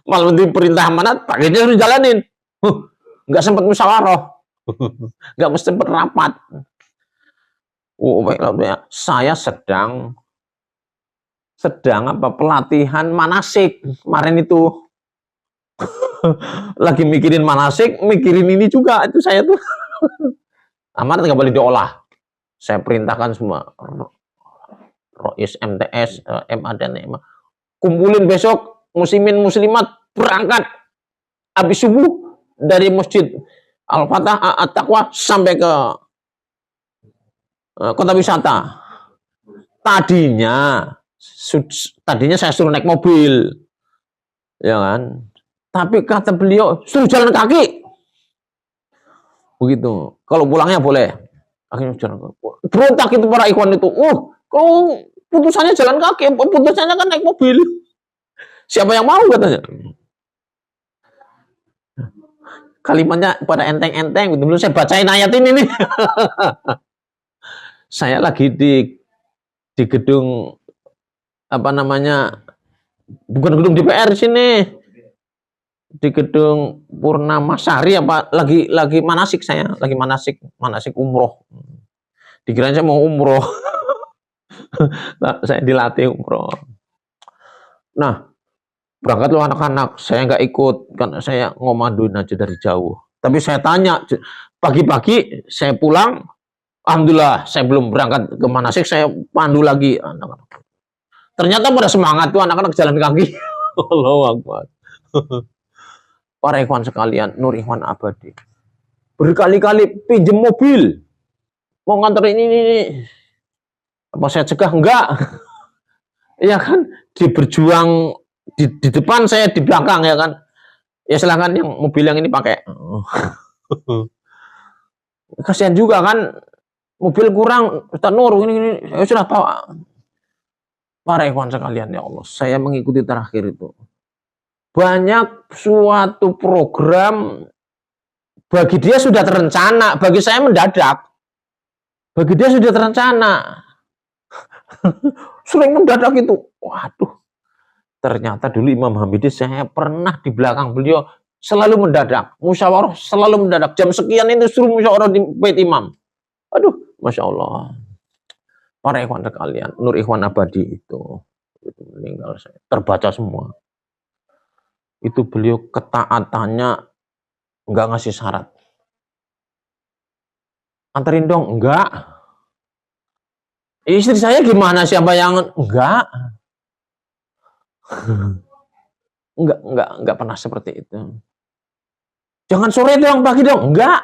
malam itu perintah amanat, paginya harus jalanin. Nggak sempat musyawarah, nggak sempat rapat. Oh, baiklah, saya sedang pelatihan manasik kemarin itu. Lagi mikirin manasik, mikirin ini juga itu saya tuh. Amanat nggak boleh diolah. Saya perintahkan semua Rois, MTS, MA dan MA. Kumpulin besok muslimin muslimat berangkat habis subuh dari Masjid Al-Fatah At-Taqwa sampai ke kota wisata. Tadinya saya suruh naik mobil. Ya kan? Tapi kata beliau, suruh jalan kaki. Begitu. Kalau pulangnya boleh. Akhirnya jalan kaki. Berontak itu para ikhwan itu. Kalau putusannya jalan kaki, putusannya kan naik mobil. Siapa yang mau katanya? kalimatnya pada enteng-enteng, betul-betul saya bacain ayat ini nih. Saya lagi di gedung apa namanya, bukan gedung DPR sini, di gedung Purnamasari apa, lagi manasik, saya lagi manasik umroh. Dikirain saya mau umroh. Nah, saya dilatih umroh. Nah, berangkat loh anak-anak, saya nggak ikut karena saya ngomanduin aja dari jauh. Tapi saya tanya pagi-pagi saya pulang, alhamdulillah saya belum berangkat ke manasik, saya pandu lagi anak-anak. Ternyata pada semangat tuh anak-anak jalan kaki. Allahu Akbar. Para ikhwan sekalian, Nur Ikhwan Abadi berkali-kali pinjem mobil mau nganterin ini. Apa saya cegah? Enggak. Ya kan, berjuang di depan, saya di belakang, ya kan. Ya silahkan yang mobil yang ini pakai. Kasihan juga kan, mobil kurang, Ustaz Nur ini ya sudah bawa. Para ikhwan sekalian, ya Allah, saya mengikuti terakhir itu. Banyak suatu program bagi dia sudah terencana, bagi saya mendadak. Bagi dia sudah terencana. Sering mendadak itu. Waduh. Ternyata dulu Imam Hamidi saya pernah di belakang beliau, selalu mendadak. Musyawarah selalu mendadak. Jam sekian itu suruh musyawarah di bait imam. Aduh, Masya Allah. Para ikhwan sekalian, Nur Ikhwan Abadi itu meninggal, saya terbaca semua. Itu beliau ketaatannya enggak ngasih syarat. Anterin dong, enggak. Istri saya gimana, siapa yang enggak? Enggak pernah seperti itu. Jangan sore dong, pagi dong, enggak.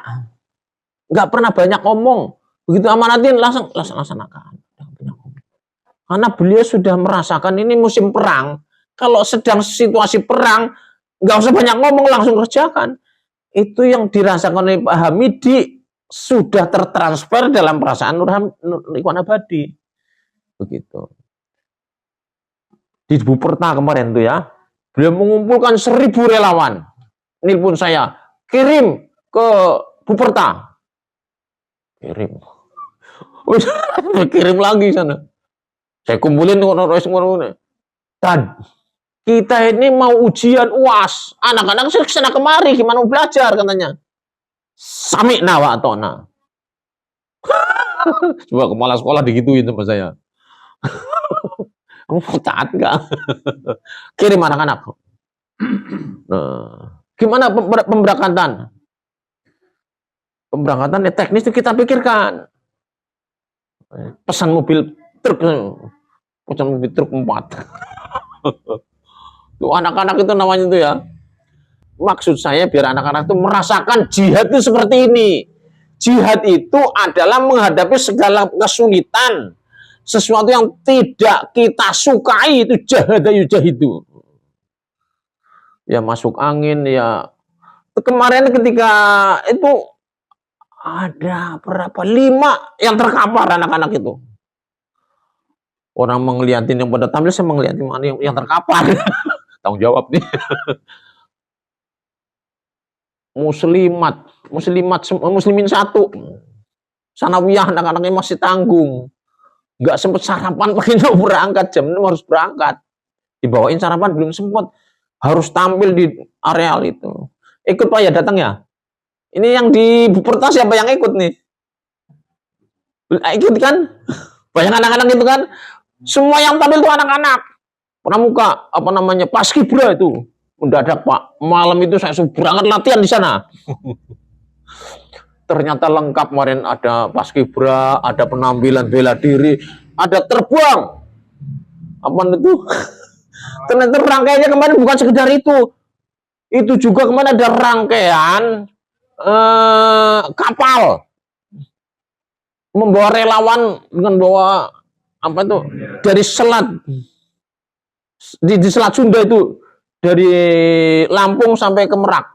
Enggak pernah banyak ngomong. Begitu amanatin langsung laksanakan. Karena beliau sudah merasakan ini musim perang. Kalau sedang situasi perang, enggak usah banyak ngomong, langsung kerjakan. Itu yang dirasakan oleh Pak Hamidi sudah tertransfer dalam perasaan Nur Ikhwan Abadi. Begitu. Di Buperta kemarin tuh ya, beliau mengumpulkan 1.000 relawan. Nelpon saya, kirim ke Buperta. Kirim. Kirim lagi sana. Saya kumpulin orang-orang. Dan kita ini mau ujian UAS. Anak-anak kesana kemari, gimana mau belajar katanya. Sami'na wa ata'na. Coba kepala sekolah digituin sama saya. Kamu taat nggak? Kirim anak-anak. Nah, gimana pemberangkatan? Pemberangkatan ya teknis itu kita pikirkan. Pesan mobil truk 4. Tuh anak-anak itu namanya itu ya. Maksud saya biar anak-anak itu merasakan jihad itu seperti ini. Jihad itu adalah menghadapi segala kesulitan. Sesuatu yang tidak kita sukai itu jahada yujahidu. Ya masuk angin ya. Kemarin ketika itu ada berapa? 5 yang terkapar anak-anak itu. Orang mengeliatin yang pada tampil, saya mengeliatin mana yang terkapar. Tanggung jawab nih. Muslimin 1. Sanawiyah anak-anaknya masih tanggung. Nggak sempat sarapan pakai berangkat, jam 6 harus berangkat. Dibawain sarapan belum sempat. Harus tampil di areal itu. Ikut Pak ya, datang ya. Ini yang di Buperta siapa yang ikut nih? Ikut kan? Banyak anak-anak itu kan. Semua yang tampil itu anak-anak. Pramuka, apa namanya, Paskibra itu. Mendadak Pak. Malam itu saya berangkat latihan di sana. Ternyata lengkap kemarin, ada Paskibra, ada penampilan bela diri, ada terbang. Apa itu? Ternyata rangkaiannya kemarin bukan sekedar itu. Itu juga kemarin ada rangkaian kapal. Membawa relawan dengan bawa apa itu dari selat di Selat Sunda itu, dari Lampung sampai ke Merak.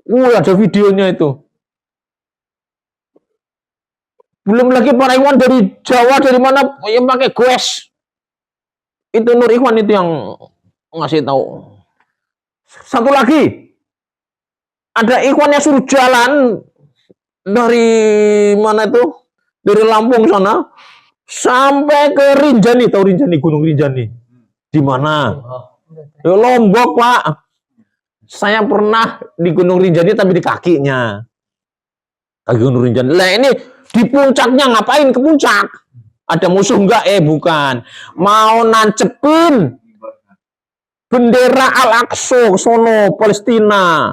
Ada videonya itu. Belum lagi para ikhwan dari Jawa, dari mana yang pakai goes. Itu Nur Ikhwan itu yang ngasih tahu. Satu lagi, ada ikhwan yang suruh jalan dari mana itu? Dari Lampung sana sampai ke Rinjani, tahu Rinjani, Gunung Rinjani. Di mana? Lombok, Pak. Saya pernah di Gunung Rinjani tapi di kakinya. Kaki Gunung Rinjani. Lah ini di puncaknya ngapain ke puncak? Ada musuh enggak? Bukan. Mau nancepin bendera Al-Aqsa sono Palestina.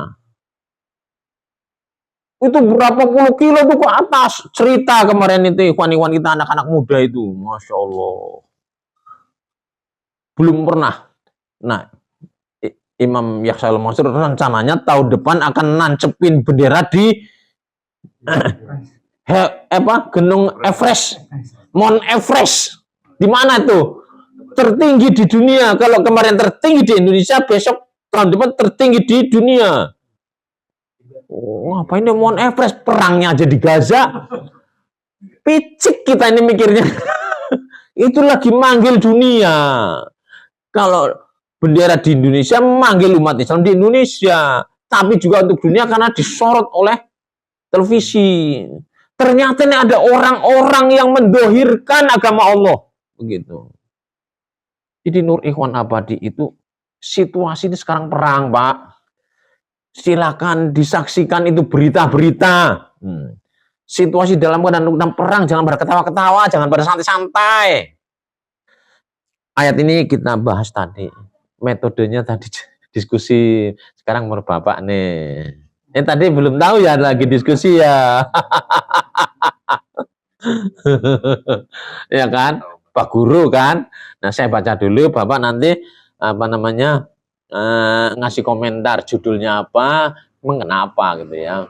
Itu berapa puluh kilo tuh ke atas. Cerita kemarin itu ikhwan-ikhwan kita anak-anak muda itu. Masya Allah. Belum pernah. Nah, Imam Yaksal Mansur rencananya tahun depan akan nancepin bendera di Gunung Everest. Mount Everest. Di mana itu? Tertinggi di dunia. Kalau kemarin tertinggi di Indonesia, besok tahun depan tertinggi di dunia. Oh, apa ini Mount Everest? Perangnya aja di Gaza. Picik kita ini mikirnya. Itu lagi manggil dunia. Kalau bendera di Indonesia manggil umat Islam di Indonesia. Tapi juga untuk dunia karena disorot oleh televisi. Ternyata ini ada orang-orang yang mendohirkan agama Allah. Begitu. Jadi Nur Ikhwan Abadi itu situasi ini sekarang perang, Pak. Silakan disaksikan itu berita-berita. Situasi dalam keadaan perang, jangan pada ketawa-ketawa, jangan pada santai-santai. Ayat ini kita bahas tadi. Metodenya tadi diskusi, sekarang menurut Bapak nih. Tadi belum tahu ya, lagi diskusi ya. Ya kan? Pak Guru kan. Nah, saya baca dulu, Bapak nanti ngasih komentar judulnya apa, mengapa gitu ya.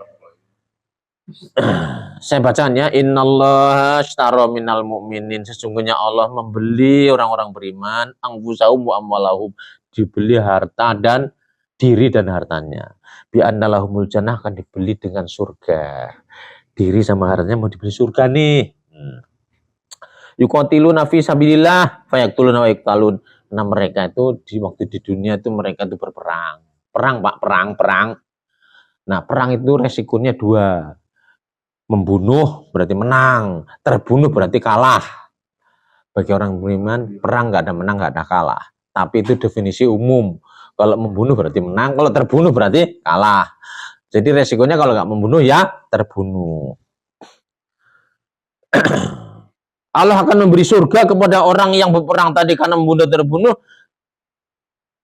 Saya bacanya, innallaha ashtara minal mu'minin, sesungguhnya Allah membeli orang-orang beriman, anfusahum wa amwalahum, dibeli harta dan diri dan hartanya. Bi annalahumul jannah, akan dibeli dengan surga. Diri sama hartanya mau dibeli surga nih. Yuqatiluna fi sabilillah fayaktuluna wa yuqtalun. Nah, mereka itu di waktu di dunia itu mereka itu berperang. Perang, Pak, perang. Nah, perang itu resikonya dua. Membunuh berarti menang, terbunuh berarti kalah. Bagi orang beriman, perang nggak ada menang, nggak ada kalah. Tapi itu definisi umum. Kalau membunuh berarti menang, kalau terbunuh berarti kalah. Jadi resikonya kalau nggak membunuh ya terbunuh. Allah akan memberi surga kepada orang yang berperang tadi karena membunuh terbunuh.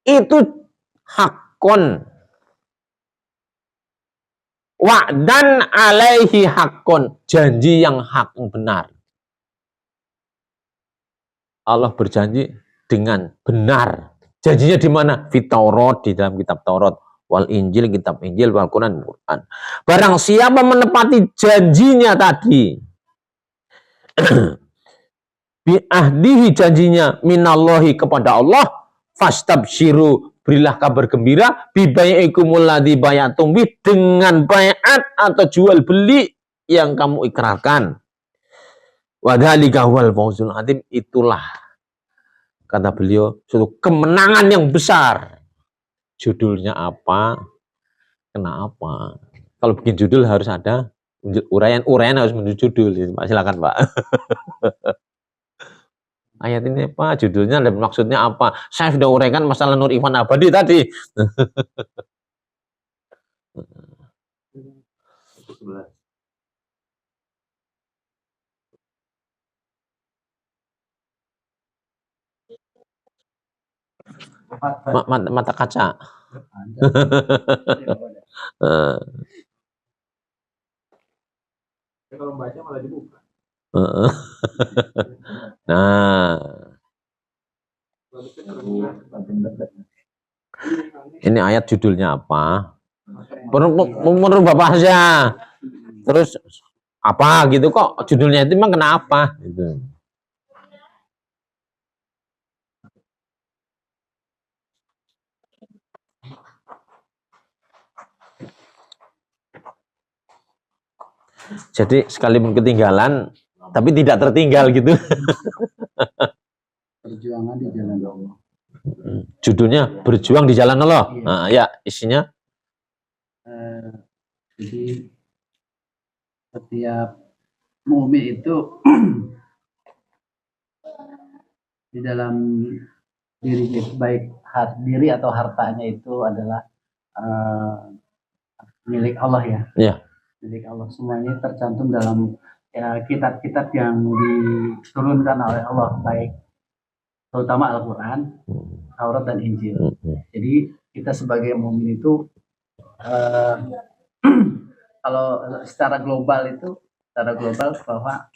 Itu hakon. Wa'dan alaihi hakon. Janji yang hak, yang benar. Allah berjanji dengan benar. Janjinya di mana? Fit Taurat, di dalam kitab Taurat. Wal Injil, kitab Injil, wal Quran, Quran. Barang siapa menepati janjinya tadi. Bi'ahdihi, janjinya minallahi, kepada Allah, fastabsyiru, berilah kabar gembira, bibai'ikumul ladzi bayatum bih, dengan bayat atau jual beli yang kamu ikrarkan. Wadzalika huwal fawzul adzim, itulah, kata beliau, suatu kemenangan yang besar. Judulnya apa? Kenapa? Kalau bikin judul harus ada uraian harus menjadi judul. Silakan, Pak. Ayat ini apa? Judulnya dan maksudnya apa? Saya sudah uraikan masalah Nur Ikhwan Abadi tadi. Mata kaca. Kalau membaca malah dibuka. Nah, ini ayat judulnya apa? Menurut Bapak saja. Terus apa gitu kok judulnya itu memang kenapa? Gitu. Jadi sekalipun ketinggalan, tapi tidak tertinggal gitu. Perjuangan di jalan Allah. Judulnya berjuang di jalan Allah. Nah, ya isinya Eh, jadi setiap mukmin itu di dalam dirinya, baik diri atau hartanya itu adalah eh, milik Allah ya. Iya. Milik Allah, semuanya tercantum dalam kitab-kitab yang diturunkan oleh Allah, baik terutama Al-Quran, Taurat dan Injil. Jadi kita sebagai mukmin itu kalau secara global bahwa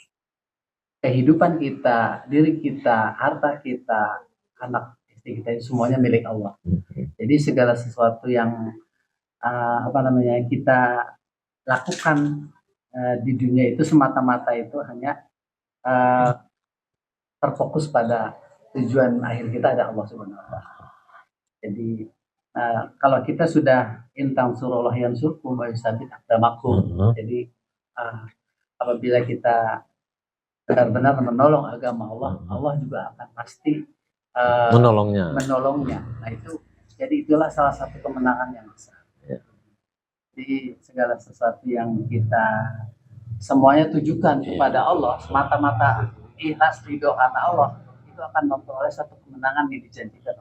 kehidupan kita, diri kita, harta kita, anak istri kita, semuanya milik Allah. Jadi segala sesuatu yang kita lakukan di dunia itu semata-mata itu hanya terfokus pada tujuan akhir kita ada Allah Subhanahu wa Ta'ala. Jadi kalau kita sudah intang surullah yang surkum wa yusabit aqdamakum. Jadi apabila kita benar-benar menolong agama Allah, Allah juga akan pasti menolongnya. Nah itu, jadi itulah salah satu kemenangan yang besar. Jadi segala sesuatu yang kita semuanya tujukan kepada Allah, semata-mata ikhlas ridho karena Allah, itu akan memperoleh satu kemenangan yang dijanjikan.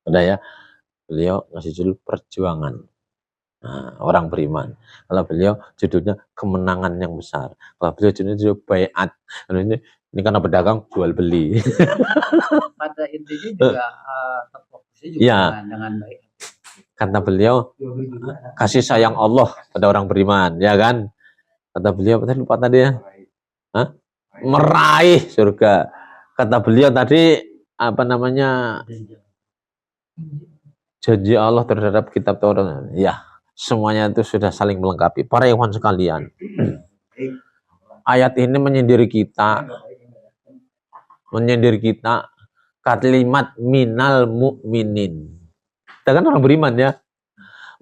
Udah ya, beliau ngasih judul perjuangan. Nah, orang beriman. Kalau beliau judulnya kemenangan yang besar. Kalau beliau judulnya baiat. Ini karena pedagang jual beli. Pada intinya juga terfokusnya juga dengan baik. Kata beliau kasih sayang Allah pada orang beriman, ya kan? Kata beliau, tadi lupa tadi ya, meraih surga. Kata beliau tadi apa namanya, janji Allah terhadap kitab Taurat. Ya, semuanya itu sudah saling melengkapi. Para ikhwan sekalian, ayat ini menyindir kita kalimat minal mu'minin. Kita kan orang beriman ya,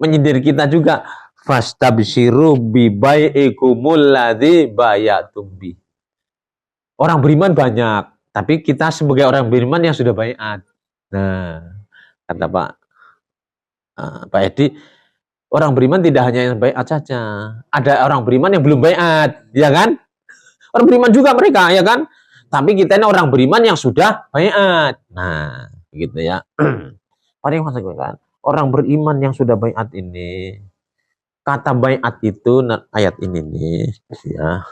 menyindir kita juga, fastabshiru bi bai'ikumul ladzi bayatum bi. Orang beriman banyak, tapi kita sebagai orang beriman yang sudah baiat. Nah, kata Pak Edi, orang beriman tidak hanya yang baiat saja, ada orang beriman yang belum baiat, ya kan? Orang beriman juga mereka, ya kan? Tapi kita ini orang beriman yang sudah baiat. Nah, gitu ya. Orang beriman yang sudah baiat ini, kata baiat itu ayat ini nih, ya.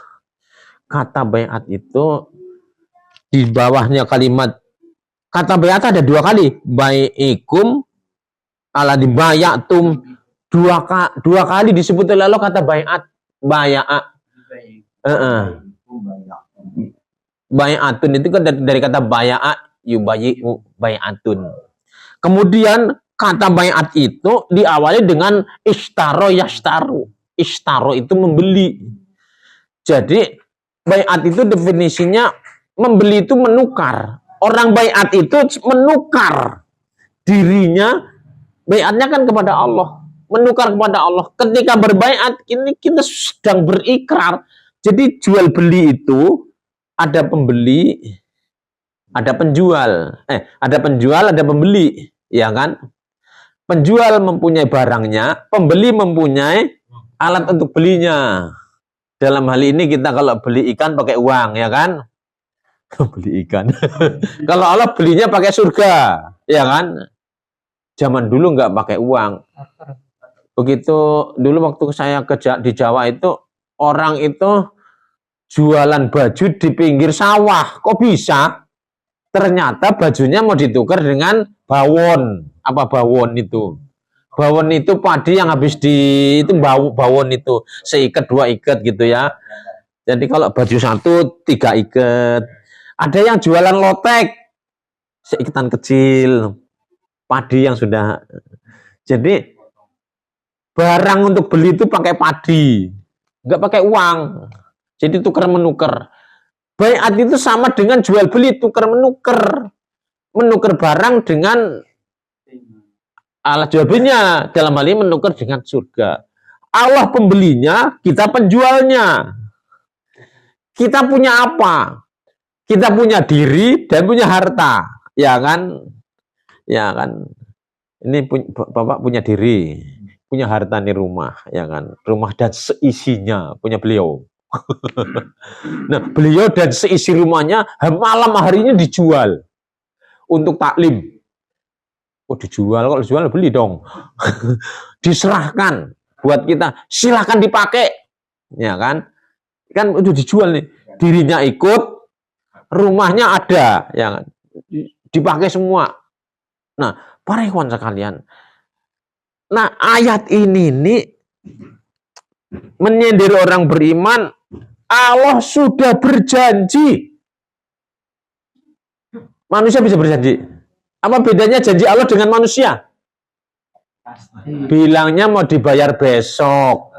Kata baiat itu di bawahnya kalimat kata baiat ada 2 kali, bai'ikum ala dibayatum, 2 kali disebut oleh Allah kata baiat, baya'a. Baiatun itu kan dari kata baya'a, yubayi'u baiatun. Kemudian kata baiat itu diawali dengan ishtaro yashtaru. Ishtaro itu membeli. Jadi baiat itu definisinya membeli itu menukar. Orang baiat itu menukar dirinya, baiatnya kan kepada Allah, menukar kepada Allah. Ketika berbaiat ini kita sedang berikrar. Jadi jual beli itu ada pembeli, ada penjual. Ada penjual, ada pembeli, ya kan? Penjual mempunyai barangnya, pembeli mempunyai alat untuk belinya. Dalam hal ini kita kalau beli ikan pakai uang, ya kan? Beli ikan. Kalau Allah belinya pakai surga, ya kan? Zaman dulu nggak pakai uang. Begitu dulu waktu saya kerja di Jawa itu, orang itu jualan baju di pinggir sawah. Kok bisa? Ternyata bajunya mau ditukar dengan bawon. Apa bawon itu? Bawon itu padi yang habis itu bawon itu seikat 2 ikat gitu ya. Jadi kalau baju 1 3 ikat. Ada yang jualan lotek seikatan kecil, padi yang sudah. Jadi barang untuk beli itu pakai padi, nggak pakai uang. Jadi tukar menukar. Baiat itu sama dengan jual beli, tukar menukar. Menukar barang dengan alat jual belinya, dalam hal ini menukar dengan surga. Allah pembelinya, kita penjualnya. Kita punya apa? Kita punya diri dan punya harta, ya kan? Ya kan? Ini Bapak punya diri, punya harta nih rumah, ya kan? Rumah dan seisinya punya beliau. Nah, beliau dan seisi rumahnya malam harinya dijual untuk taklim. Oh, dijual, kalau dijual beli dong. Diserahkan buat kita, silahkan dipakai, ya kan? Kan udah dijual nih, dirinya ikut, rumahnya ada, ya kan? Dipakai semua. Nah, para ikhwan sekalian, nah ayat ini nih menyindir orang beriman. Allah sudah berjanji. Manusia bisa berjanji. Apa bedanya janji Allah dengan manusia? Bilangnya mau dibayar besok.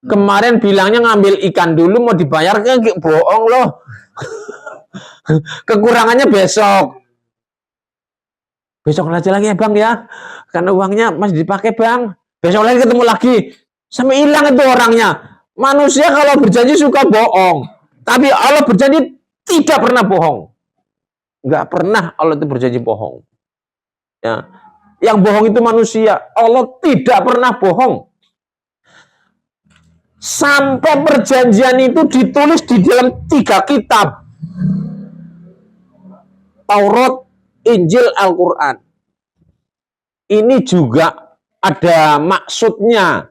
Kemarin bilangnya ngambil ikan dulu mau dibayar, kayak bohong loh. Kekurangannya besok. Besok aja lagi ya bang ya. Karena uangnya masih dipakai bang. Besok lagi ketemu lagi. Sampai hilang itu orangnya. Manusia kalau berjanji suka bohong. Tapi Allah berjanji tidak pernah bohong. Nggak pernah Allah itu berjanji bohong. Ya. Yang bohong itu manusia. Allah tidak pernah bohong. Sampai perjanjian itu ditulis di dalam 3 kitab. Taurat, Injil, Al-Quran. Ini juga ada maksudnya.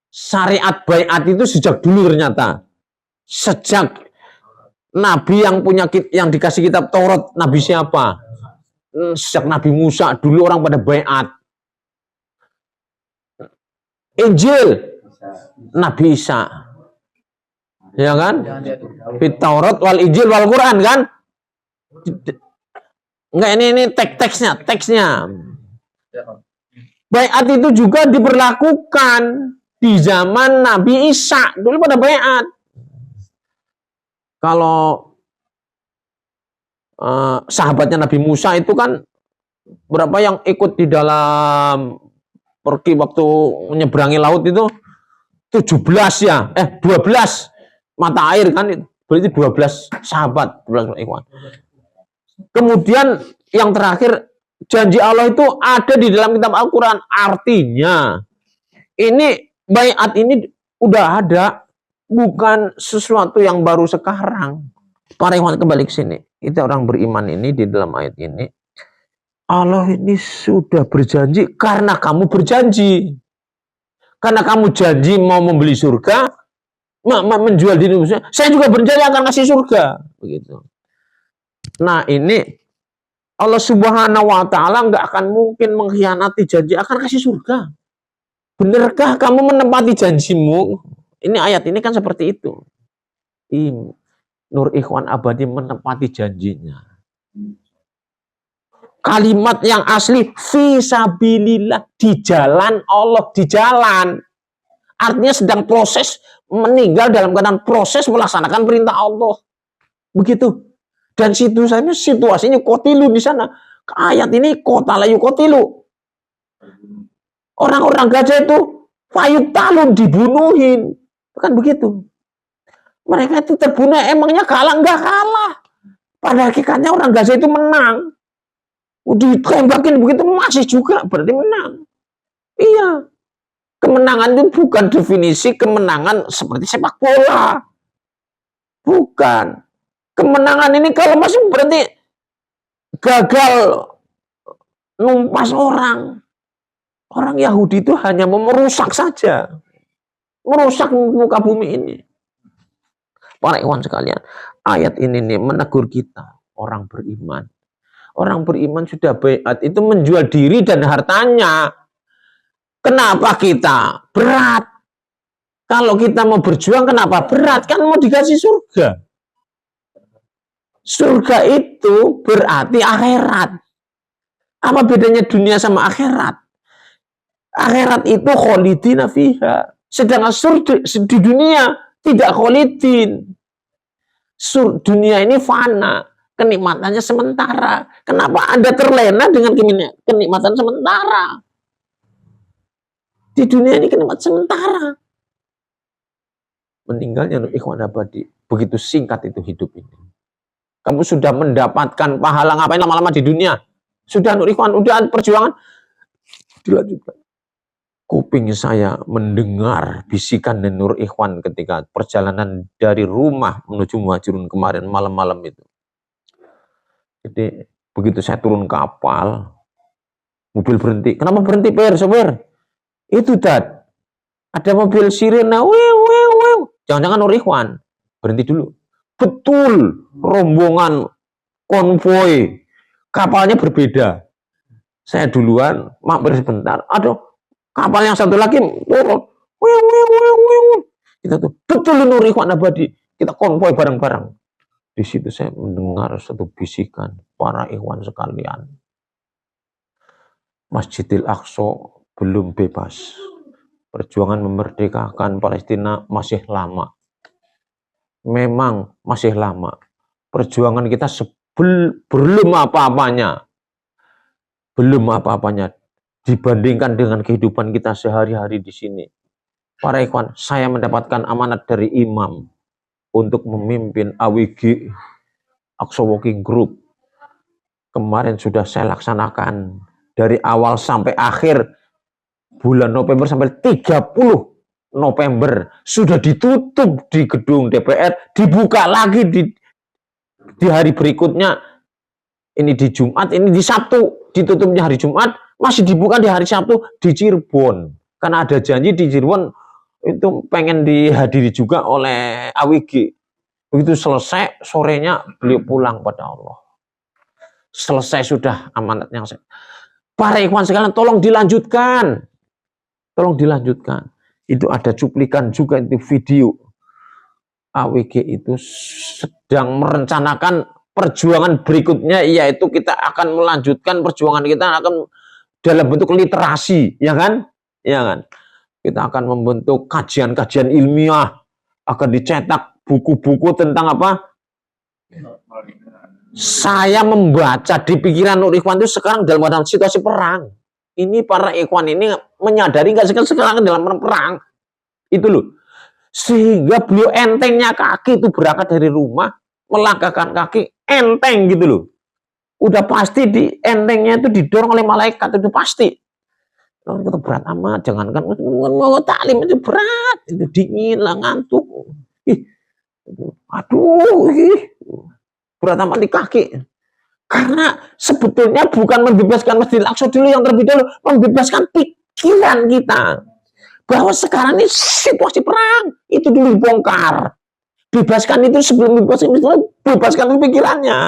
Syariat baiat itu sejak dulu ternyata. Sejak Nabi yang dikasih kitab Taurat, Nabi siapa? Sejak Nabi Musa, dulu orang pada baiat. Injil, Nabi Isa. Ya kan? Fit Taurat wal Injil wal Quran kan? Enggak, ini teksnya. Baiat itu juga diberlakukan di zaman Nabi Isa, dulu pada baiat. Kalau sahabatnya Nabi Musa itu kan berapa yang ikut di dalam pergi waktu menyeberangi laut itu 17 ya, 12 mata air kan, berarti 12 sahabat, 12 ikhwan. Kemudian yang terakhir janji Allah itu ada di dalam kitab Al-Quran. Artinya ini baiat ini udah ada, bukan sesuatu yang baru sekarang. Para ikhwan kembali ke sini. Kita orang beriman ini di dalam ayat ini, Allah ini sudah berjanji karena kamu berjanji. Karena kamu janji mau membeli surga, menjual diri surga, saya juga berjanji akan kasih surga. Begitu. Nah ini Allah Subhanahu wa Ta'ala nggak akan mungkin mengkhianati janji akan kasih surga. Benarkah kamu menepati janjimu? Ini ayat ini kan seperti itu. Nur Ikhwan Abadi menepati janjinya. Kalimat yang asli fisabilillah, di jalan Allah, di jalan. Artinya sedang proses, meninggal dalam keadaan proses melaksanakan perintah Allah. Begitu. Dan situasinya kotilu di sana. Ayat ini kota layu kotilu. Orang-orang gajah itu payut talun dibunuhin. Kan begitu. Mereka itu terbunuh, emangnya kalah? Enggak kalah. Pada hakikatnya orang gajah itu menang. Ditembakin begitu masih juga berarti menang. Iya. Kemenangan itu bukan definisi kemenangan seperti sepak bola. Bukan. Kemenangan ini kalau masih berarti gagal numpas orang. Orang Yahudi itu hanya merusak saja. Merusak muka bumi ini. Para ikhwan sekalian, ayat ini nih menegur kita, orang beriman. Orang beriman sudah baiat itu menjual diri dan hartanya. Kenapa kita berat? Kalau kita mau berjuang kenapa berat? Kan mau dikasih surga. Surga itu berarti akhirat. Apa bedanya dunia sama akhirat? Akhirat itu kholidina fiha. Sedangkan surga di dunia tidak kholidin. Dunia ini fana. Kenikmatannya sementara. Kenapa Anda terlena dengan kenikmatan sementara? Di dunia ini kenikmatan sementara. Meninggalnya Nur Ikhwan Abadi. Begitu singkat itu hidup ini. Kamu sudah mendapatkan pahala, ngapain lama-lama di dunia? Sudah Nur Ikhwan, udah perjuangan. Dilanjutkan. kuping saya mendengar bisikan Nur Ikhwan ketika perjalanan dari rumah menuju Muhajirun kemarin malam-malam itu. Jadi begitu saya turun kapal, mobil berhenti. Kenapa berhenti, sopir? Itu ada mobil sirena, jangan-jangan Nur Ikhwan. Berhenti dulu. Betul, rombongan konvoi, kapalnya berbeda. Saya duluan, mampir sebentar. Aduh, kapal yang satu lagi turun. Kita tuh betul Nur Ikhwan Abadi. Kita konvoi bareng-bareng. Di situ saya mendengar satu bisikan, para ikhwan sekalian. Masjidil Aqsa belum bebas. Perjuangan memerdekakan Palestina masih lama. Memang masih lama. Perjuangan kita belum apa-apanya. Belum apa-apanya dibandingkan dengan kehidupan kita sehari-hari di sini. Para ikhwan, saya mendapatkan amanat dari imam untuk memimpin AWG, Aqsa Working Group. Kemarin sudah saya laksanakan dari awal sampai akhir bulan November sampai 30 November sudah ditutup di gedung DPR, dibuka lagi di hari berikutnya. Ini di Jumat, ini di Sabtu, ditutupnya hari Jumat, masih dibuka di hari Sabtu di Cirebon. Karena ada janji di Cirebon itu pengen dihadiri juga oleh AWG. Begitu selesai, sorenya beliau pulang pada Allah. Selesai sudah amanat yang saya. Para ikhwan sekalian, tolong dilanjutkan. Tolong dilanjutkan. Itu ada cuplikan juga itu video. AWG itu sedang merencanakan perjuangan berikutnya, yaitu kita akan melanjutkan perjuangan kita akan dalam bentuk literasi, ya kan? Ya kan? Kita akan membentuk kajian-kajian ilmiah, akan dicetak buku-buku tentang apa? Saya membaca di pikiran Nur Ikhwan itu sekarang dalam situasi perang. Ini para ikhwan ini menyadari nggak sekarang dalam perang. Itu loh. Sehingga beliau entengnya kaki itu berangkat dari rumah, melangkahkan kaki, enteng gitu loh. Udah pasti di entengnya itu didorong oleh malaikat, itu pasti. Itu berat amat, jangankan mau taklim itu berat, itu dingin lah, ngantuk. Aduh, berat amat di kaki. Karena sebetulnya bukan membebaskan Masjidil Aqsa dulu yang terlebih dahulu, membebaskan pikiran kita. Bahwa sekarang ini situasi perang, itu dulu dibongkar. Bebaskan itu sebelum bebaskan pikirannya.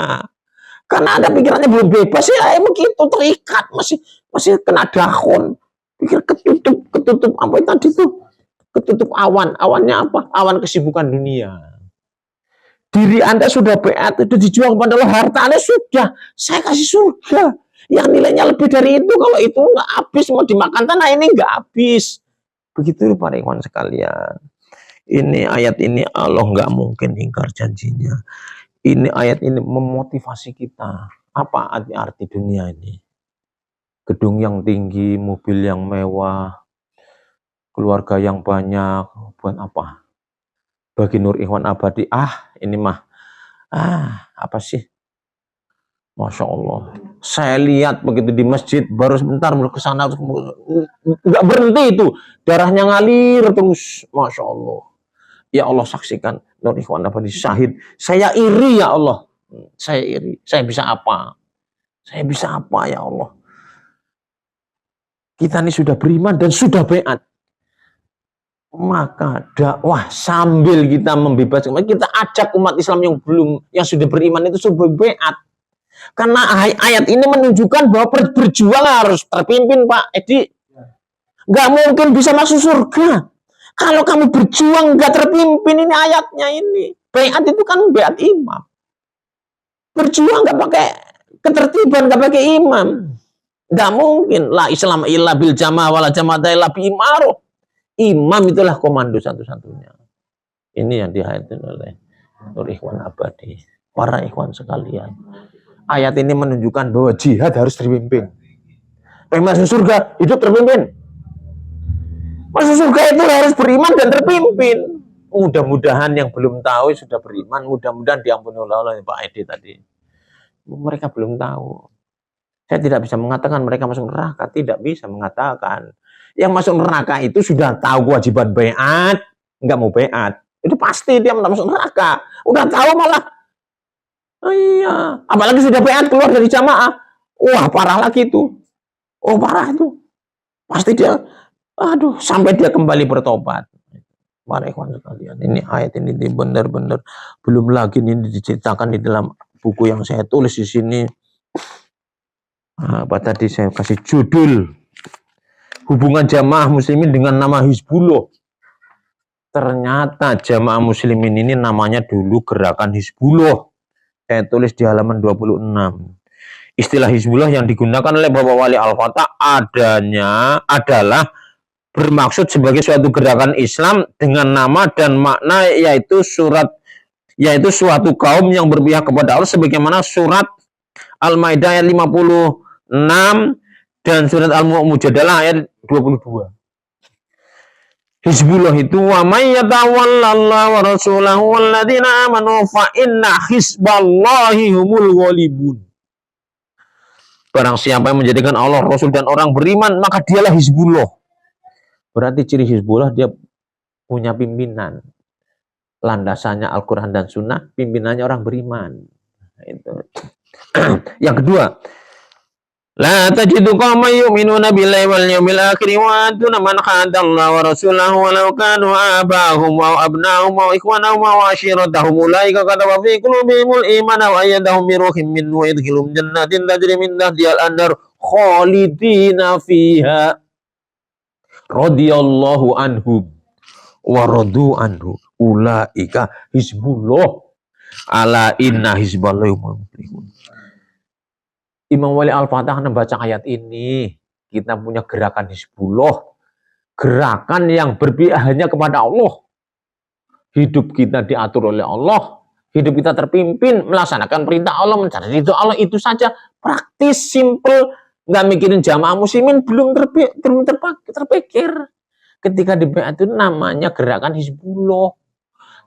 Karena ada pikirannya belum bebas, ya begitu terikat, masih kena dahon. Pikir ketutup apa tadi tuh? Ketutup awan. Awannya apa? Awan kesibukan dunia. Diri Anda sudah beat, itu dijual kepada Allah, harta Anda sudah, saya kasih surga. Yang nilainya lebih dari itu, kalau itu nggak habis, mau dimakan tanah ini nggak habis. Begitu para ikhwan sekalian. Ini ayat ini Allah nggak mungkin ingkar janjinya. Ini ayat ini memotivasi kita. Apa arti dunia ini? Gedung yang tinggi, mobil yang mewah, keluarga yang banyak, buat apa? Bagi Nur Ikhwan Abadi, ini mah, apa sih? Masya Allah. Saya lihat begitu di masjid, baru sebentar ke sana, nggak berhenti itu. Darahnya ngalir terus. Masya Allah. Ya Allah, saksikan Nur Ikhwan Abadi syahid. Saya iri ya Allah. Saya iri. Saya bisa apa? Saya bisa apa ya Allah? Kita ini sudah beriman dan sudah beat. Maka dakwah sambil kita membebaskan, kita ajak umat Islam yang sudah beriman itu sudah beat. Karena ayat ini menunjukkan bahwa berjuang harus terpimpin, Pak Edi. Nggak mungkin bisa masuk surga kalau kamu berjuang nggak terpimpin. Ini ayatnya ini. Beat itu kan beat imam. Berjuang nggak pakai ketertiban, nggak pakai imam. Nggak mungkin. La Islam illa bil jamaah wala jamaah illa bi imaroh. Imam itulah komando satu-satunya. Ini yang dihadirkan oleh Nur Ikhwan Abadi. Para ikhwan sekalian. Ayat ini menunjukkan bahwa jihad harus terpimpin. Pengen masuk surga, hidup terpimpin. Masuk surga itu harus beriman dan terpimpin. Mudah-mudahan yang belum tahu sudah beriman, mudah-mudahan diampuni oleh Pak Edi tadi. Mereka belum tahu. Saya tidak bisa mengatakan mereka masuk neraka, tidak bisa mengatakan. Yang masuk neraka itu sudah tahu kewajiban baiat, nggak mau baiat. Itu pasti dia masuk neraka. Udah tahu malah. Oh iya, apalagi sudah baiat keluar dari jamaah. Wah, parah lagi itu. Oh, parah itu. Pasti dia, aduh, sampai dia kembali bertobat. Para ikhwan sekalian, ini ayat ini benar-benar belum lagi ini diceritakan di dalam buku yang saya tulis di sini. Apa tadi saya kasih judul hubungan jamaah muslimin dengan nama Hizbullah. Ternyata jamaah muslimin ini namanya dulu gerakan Hizbullah. Saya tulis di halaman 26. Istilah Hizbullah yang digunakan oleh Bapak Wali Al-Fatah adalah bermaksud sebagai suatu gerakan Islam dengan nama dan makna yaitu suatu kaum yang berpihak kepada Allah, sebagaimana surat Al-Maidah ayat 56 dan surat Al-Mujadalah ayat 22. Hizbullah itu wa may yatawallallaha wa rasulahu walladzina amanu fa inna hizballahi humul ghalibun. Barang siapa yang menjadikan Allah, Rasul dan orang beriman, maka dialah Hizbullah. Berarti ciri Hizbullah dia punya pimpinan. Landasannya Al-Quran dan Sunnah, pimpinannya orang beriman. Itu. Yang kedua, la tajidu qauman yu'minuna billahi wal yawmil akhir wa yad'una man khadallaha wa rasulahu walau kanu abahum wa abnahum wa ikhwanahum wa ashiratahum ulaika kataba fi qulubihimul imana wa ayyadahum bi ruhin minhu wa yadkhilum jannatin tajri min tahtiha al-anhar khalidina fiha radhiyallahu anhum wa radu anhu ulaika hizbullah ala inna hizballahi humul muflihun. Imam Wali Al-Fatah membaca ayat ini, kita punya gerakan Hizbullah, gerakan yang berpihak hanya kepada Allah. Hidup kita diatur oleh Allah, hidup kita terpimpin melaksanakan perintah Allah, mencari ridho Allah, itu saja, praktis, simple. Nggak mikirin jamaah muslimin, belum terpikir. Ketika di baiat itu namanya gerakan Hizbullah.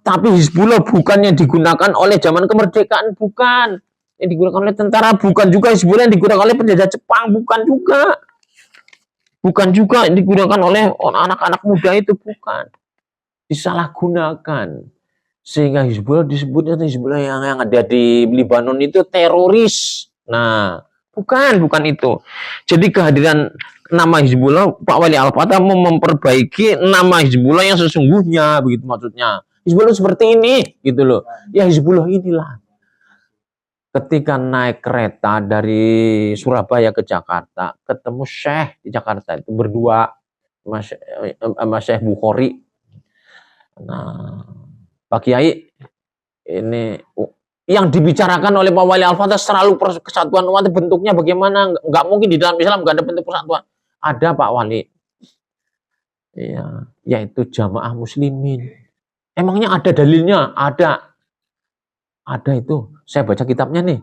Tapi Hizbullah bukan yang digunakan oleh zaman kemerdekaan, bukan. Yang digunakan oleh tentara, bukan juga Hizbullah yang digunakan oleh penjajah Jepang, bukan juga. Bukan juga yang digunakan oleh anak-anak muda itu, bukan. Disalahgunakan. Sehingga Hizbullah disebutnya Hizbullah yang ada di Libanon itu teroris. Nah, bukan itu. Jadi kehadiran nama Hizbullah, Pak Wali Al-Fatah mau memperbaiki nama Hizbullah yang sesungguhnya, begitu maksudnya. Hizbullah seperti ini, gitu loh. Ya Hizbullah inilah. Ketika naik kereta dari Surabaya ke Jakarta, ketemu Syekh di Jakarta itu berdua, sama Syekh Bukhari. Nah, Pak Kiai, ini yang dibicarakan oleh Pak Wali Al-Fatah selalu kesatuan umat, bentuknya bagaimana? Nggak mungkin di dalam Islam nggak ada bentuk persatuan. Ada Pak Wali, ya, yaitu jamaah muslimin. Emangnya ada dalilnya? Ada itu. Saya baca kitabnya nih.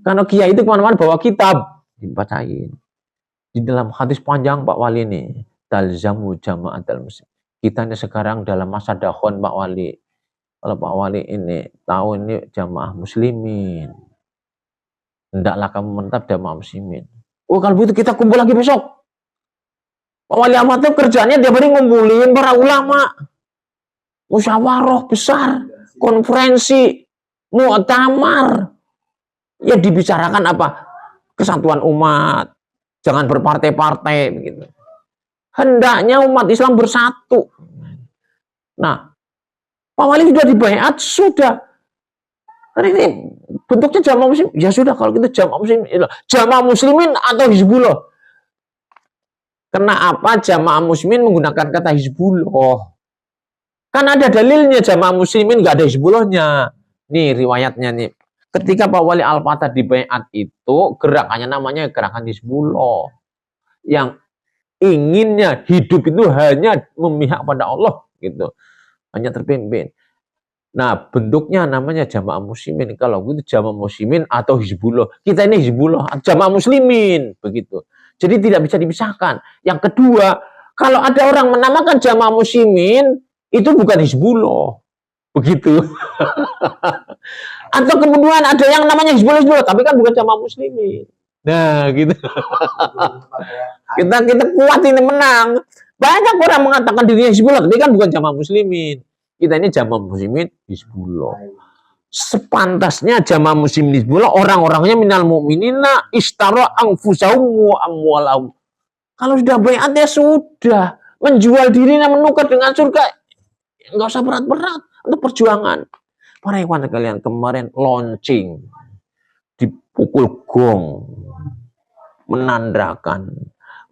Karena Kiai itu kemana-mana bawa kitab, dibacain. Di dalam hadis panjang Pak Wali nih, talzamu jama'atul muslim. Kita ini sekarang dalam masa dakhon Pak Wali. Kalau Pak Wali ini tahu ini jamaah muslimin, hendaklah kamu menetap jamaah muslimin. Oh kalau begitu kita kumpul lagi besok. Pak Wali Al-Fatah kerjanya dia beri ngumpulin para ulama, musyawarah besar, konferensi, mu'tamar. Ya dibicarakan apa? Kesatuan umat, jangan berpartai-partai begitu. Hendaknya umat Islam bersatu. Nah, Pak Wali sudah dibaiat, sudah. Karena ini bentuknya jamaah muslim. Ya sudah, kalau gitu jamaah muslimin. Jamaah muslimin atau Hizbullah. Kenapa jamaah muslimin menggunakan kata Hizbullah? Kan ada dalilnya jamaah muslimin, nggak ada Hizbullahnya. Nih riwayatnya nih. Ketika Pak Wali Al-Fatah di baiat itu, gerakannya namanya gerakan Hizbullah. Yang inginnya hidup itu hanya memihak pada Allah gitu. Hanya terpimpin. Nah, bentuknya namanya jamaah muslimin. Kalau gitu jamaah muslimin atau Hizbullah. Kita ini Hizbullah, jamaah muslimin begitu. Jadi tidak bisa dipisahkan. Yang kedua, kalau ada orang menamakan jamaah muslimin, itu bukan Hizbullah. Begitu. Atau kemudian ada yang namanya Hizbullah, tapi kan bukan jamaah muslimin. Nah, gitu. Kita kuat ini menang. Banyak orang mengatakan dirinya Hizbullah, tapi kan bukan jamaah muslimin. Kita ini jamaah muslimin Hizbullah. Sepantasnya jamaah muslimin Hizbullah orang-orangnya minal mu'minina ishtara anfusahum wa amwalahum. Kalau sudah baiat ya sudah, menjual dirinya menukar dengan surga. Enggak usah berat-berat untuk perjuangan. Para ikhwan sekalian, kemarin launching dipukul gong menandakan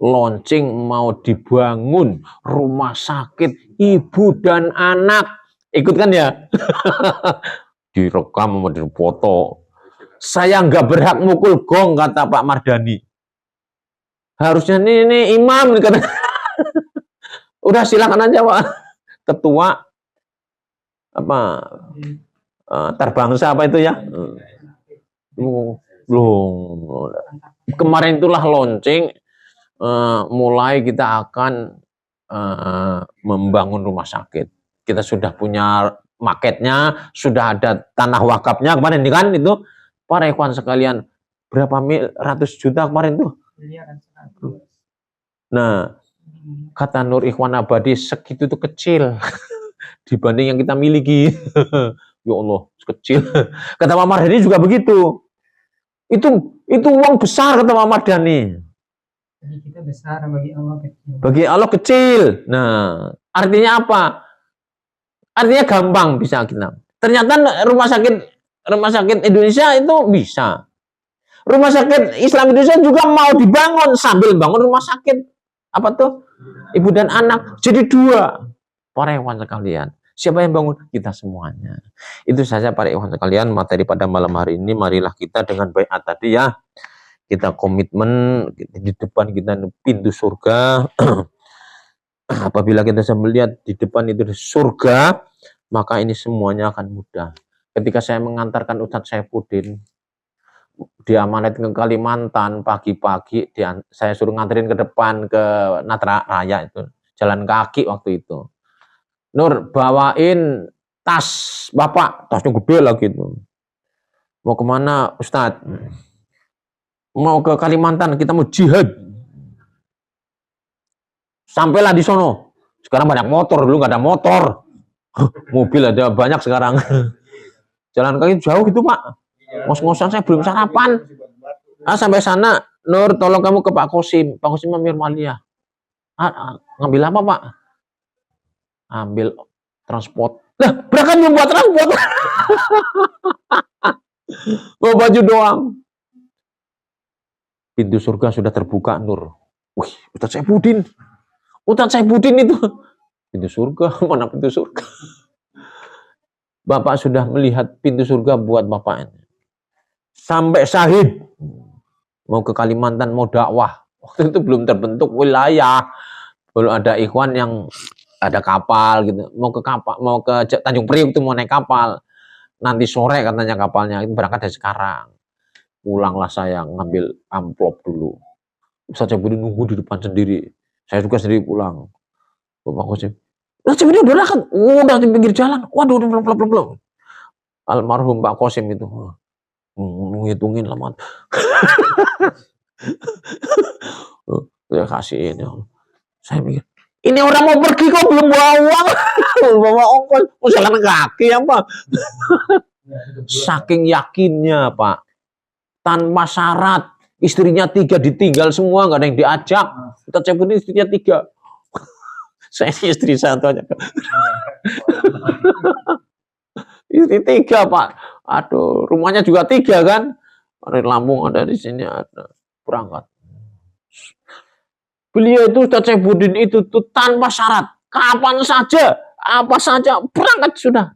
launching mau dibangun rumah sakit ibu dan anak. Ikut kan ya? Direkam sama dipoto. Saya nggak berhak mukul gong, kata Pak Mardhani. Harusnya ini imam kata. Udah silakan aja Pak Ketua apa Tarbangsa apa itu ya? Belum. Kemarin itulah launching, mulai kita akan membangun rumah sakit. Kita sudah punya marketnya, sudah ada tanah wakafnya kemarin kan itu. Para ikhwan sekalian, berapa ratus juta kemarin tuh? Nah, kata Nur Ikhwan Abadi, segitu tuh kecil dibanding yang kita miliki. Ya Allah, kecil. Kata Pak Mardhani juga begitu. Itu uang besar, kata Pak Mardhani. Jadi kita besar, bagi Allah kecil. Bagi Allah kecil. Nah, artinya apa? Artinya gampang bisa kita. Ternyata rumah sakit Indonesia itu bisa. Rumah sakit Islam Indonesia juga mau dibangun sambil bangun rumah sakit apa tuh? Ibu dan anak. Jadi dua. Para ikhwan sekalian. Siapa yang bangun? Kita semuanya. Itu saja para ikhwan sekalian materi pada malam hari ini. Marilah kita dengan baiat tadi ya. Kita komitmen di depan kita pintu surga. Apabila kita bisa melihat di depan itu surga, maka ini semuanya akan mudah. Ketika saya mengantarkan Ustadz Saifuddin diamanat ke Kalimantan pagi-pagi, saya suruh nganterin ke depan ke Natra Raya itu, jalan kaki waktu itu. Nur, bawain tas Bapak, tasnya gede lagi itu. Mau kemana Ustadz? Mau ke Kalimantan, kita mau jihad. Sampailah di sono. Sekarang banyak motor, dulu nggak ada motor. Mobil ada banyak sekarang. Jalan kaki jauh gitu Pak. Ngos-ngosan saya belum sarapan. Sampai sana, Nur tolong kamu ke Pak Kosim. Pak Kosim Amir Maliyah. Ngambil apa Pak? Ambil transport. Lah, berangkat belum buat transport. Bawa baju doang. Pintu surga sudah terbuka, Nur. Wih, Ustadz Saifuddin. Ustadz Saifuddin itu. Pintu surga, mana pintu surga? Bapak sudah melihat pintu surga buat Bapak ini. Sampai syahid. Mau ke Kalimantan, mau dakwah. Waktu itu belum terbentuk wilayah. Belum ada ikhwan yang ada kapal gitu. Mau ke Tanjung Priok itu mau naik kapal. Nanti sore katanya kapalnya, itu berangkat dari sekarang. Pulanglah saya ngambil amplop dulu. Ustadz Saifuddin nunggu di depan sendiri. Saya juga sendiri pulang. Bapak Kosim. Ustadz Saifuddin udah di pinggir jalan. Waduh, belum. Almarhum Pak Kosim itu. Ngitungin lama. Saya kasihin. Saya mikir, ini orang mau pergi kok belum bawa uang. Bawa ongkos. Jalan kaki apa? Saking yakinnya Pak. Tanpa syarat. Istrinya 3 ditinggal semua, nggak ada yang diajak. Ustadz Saifuddin istrinya 3. Saya istri 1 aja. Istri 3 Pak. Aduh, rumahnya juga 3 kan. Ada Lampung, ada di sini, ada berangkat. Beliau itu Ustadz Saifuddin itu tuh tanpa syarat. Kapan saja, apa saja, berangkat sudah.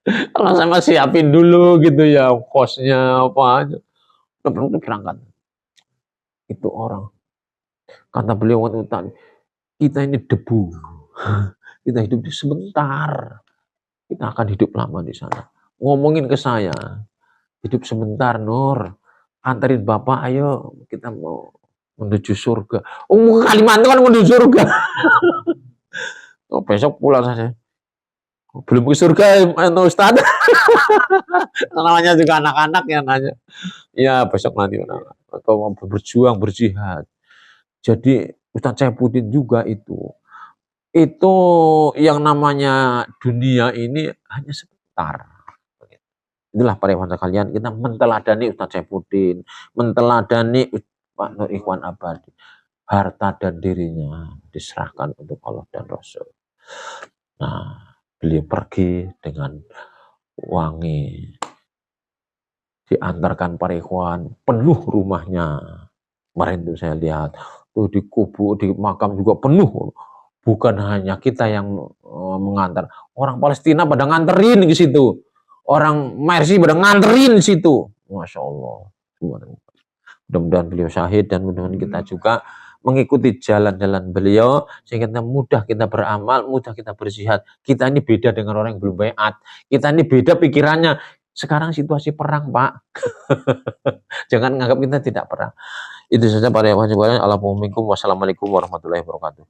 Kalau sama siapin dulu gitu ya, kosnya apa aja. Udah berangkat. Itu orang. Kata beliau waktu itu, kita ini debu. Kita hidup di sebentar. Kita akan hidup lama di sana. Ngomongin ke saya, hidup sebentar Nur. Antarin Bapak, ayo kita mau menuju surga. Kalimantan kan menuju surga. Oh, besok pulang saya. belum ke surga Ustaz. Namanya juga anak-anak yang nanya. Ya besok nanti atau mau berjuang berjihad. Jadi Ustaz Saifuddin juga itu yang namanya dunia ini hanya sebentar. Itulah para ikhwan sekalian, kita menteladani Ustaz Saifuddin, menteladani Pak Nur Ikhwan Abadi. Harta dan dirinya diserahkan untuk Allah dan Rasul. Nah, beliau pergi dengan wangi, diantarkan para ikhwan, penuh rumahnya. Kemarin itu saya lihat, tuh di kubur, di makam juga penuh. Bukan hanya kita yang mengantar, orang Palestina pada nganterin ke situ, orang Mercy pada nganterin situ. Masya Allah. Mudah-mudahan beliau syahid dan mudah-mudahan kita juga mengikuti jalan-jalan beliau sehingga mudah kita beramal, mudah kita berjihad. Kita ini beda dengan orang yang belum baiat. Kita ini beda pikirannya. Sekarang situasi perang, Pak. Jangan menganggap kita tidak perang. Itu saja para ikhwan sekalian. Assalamualaikum warahmatullahi wabarakatuh.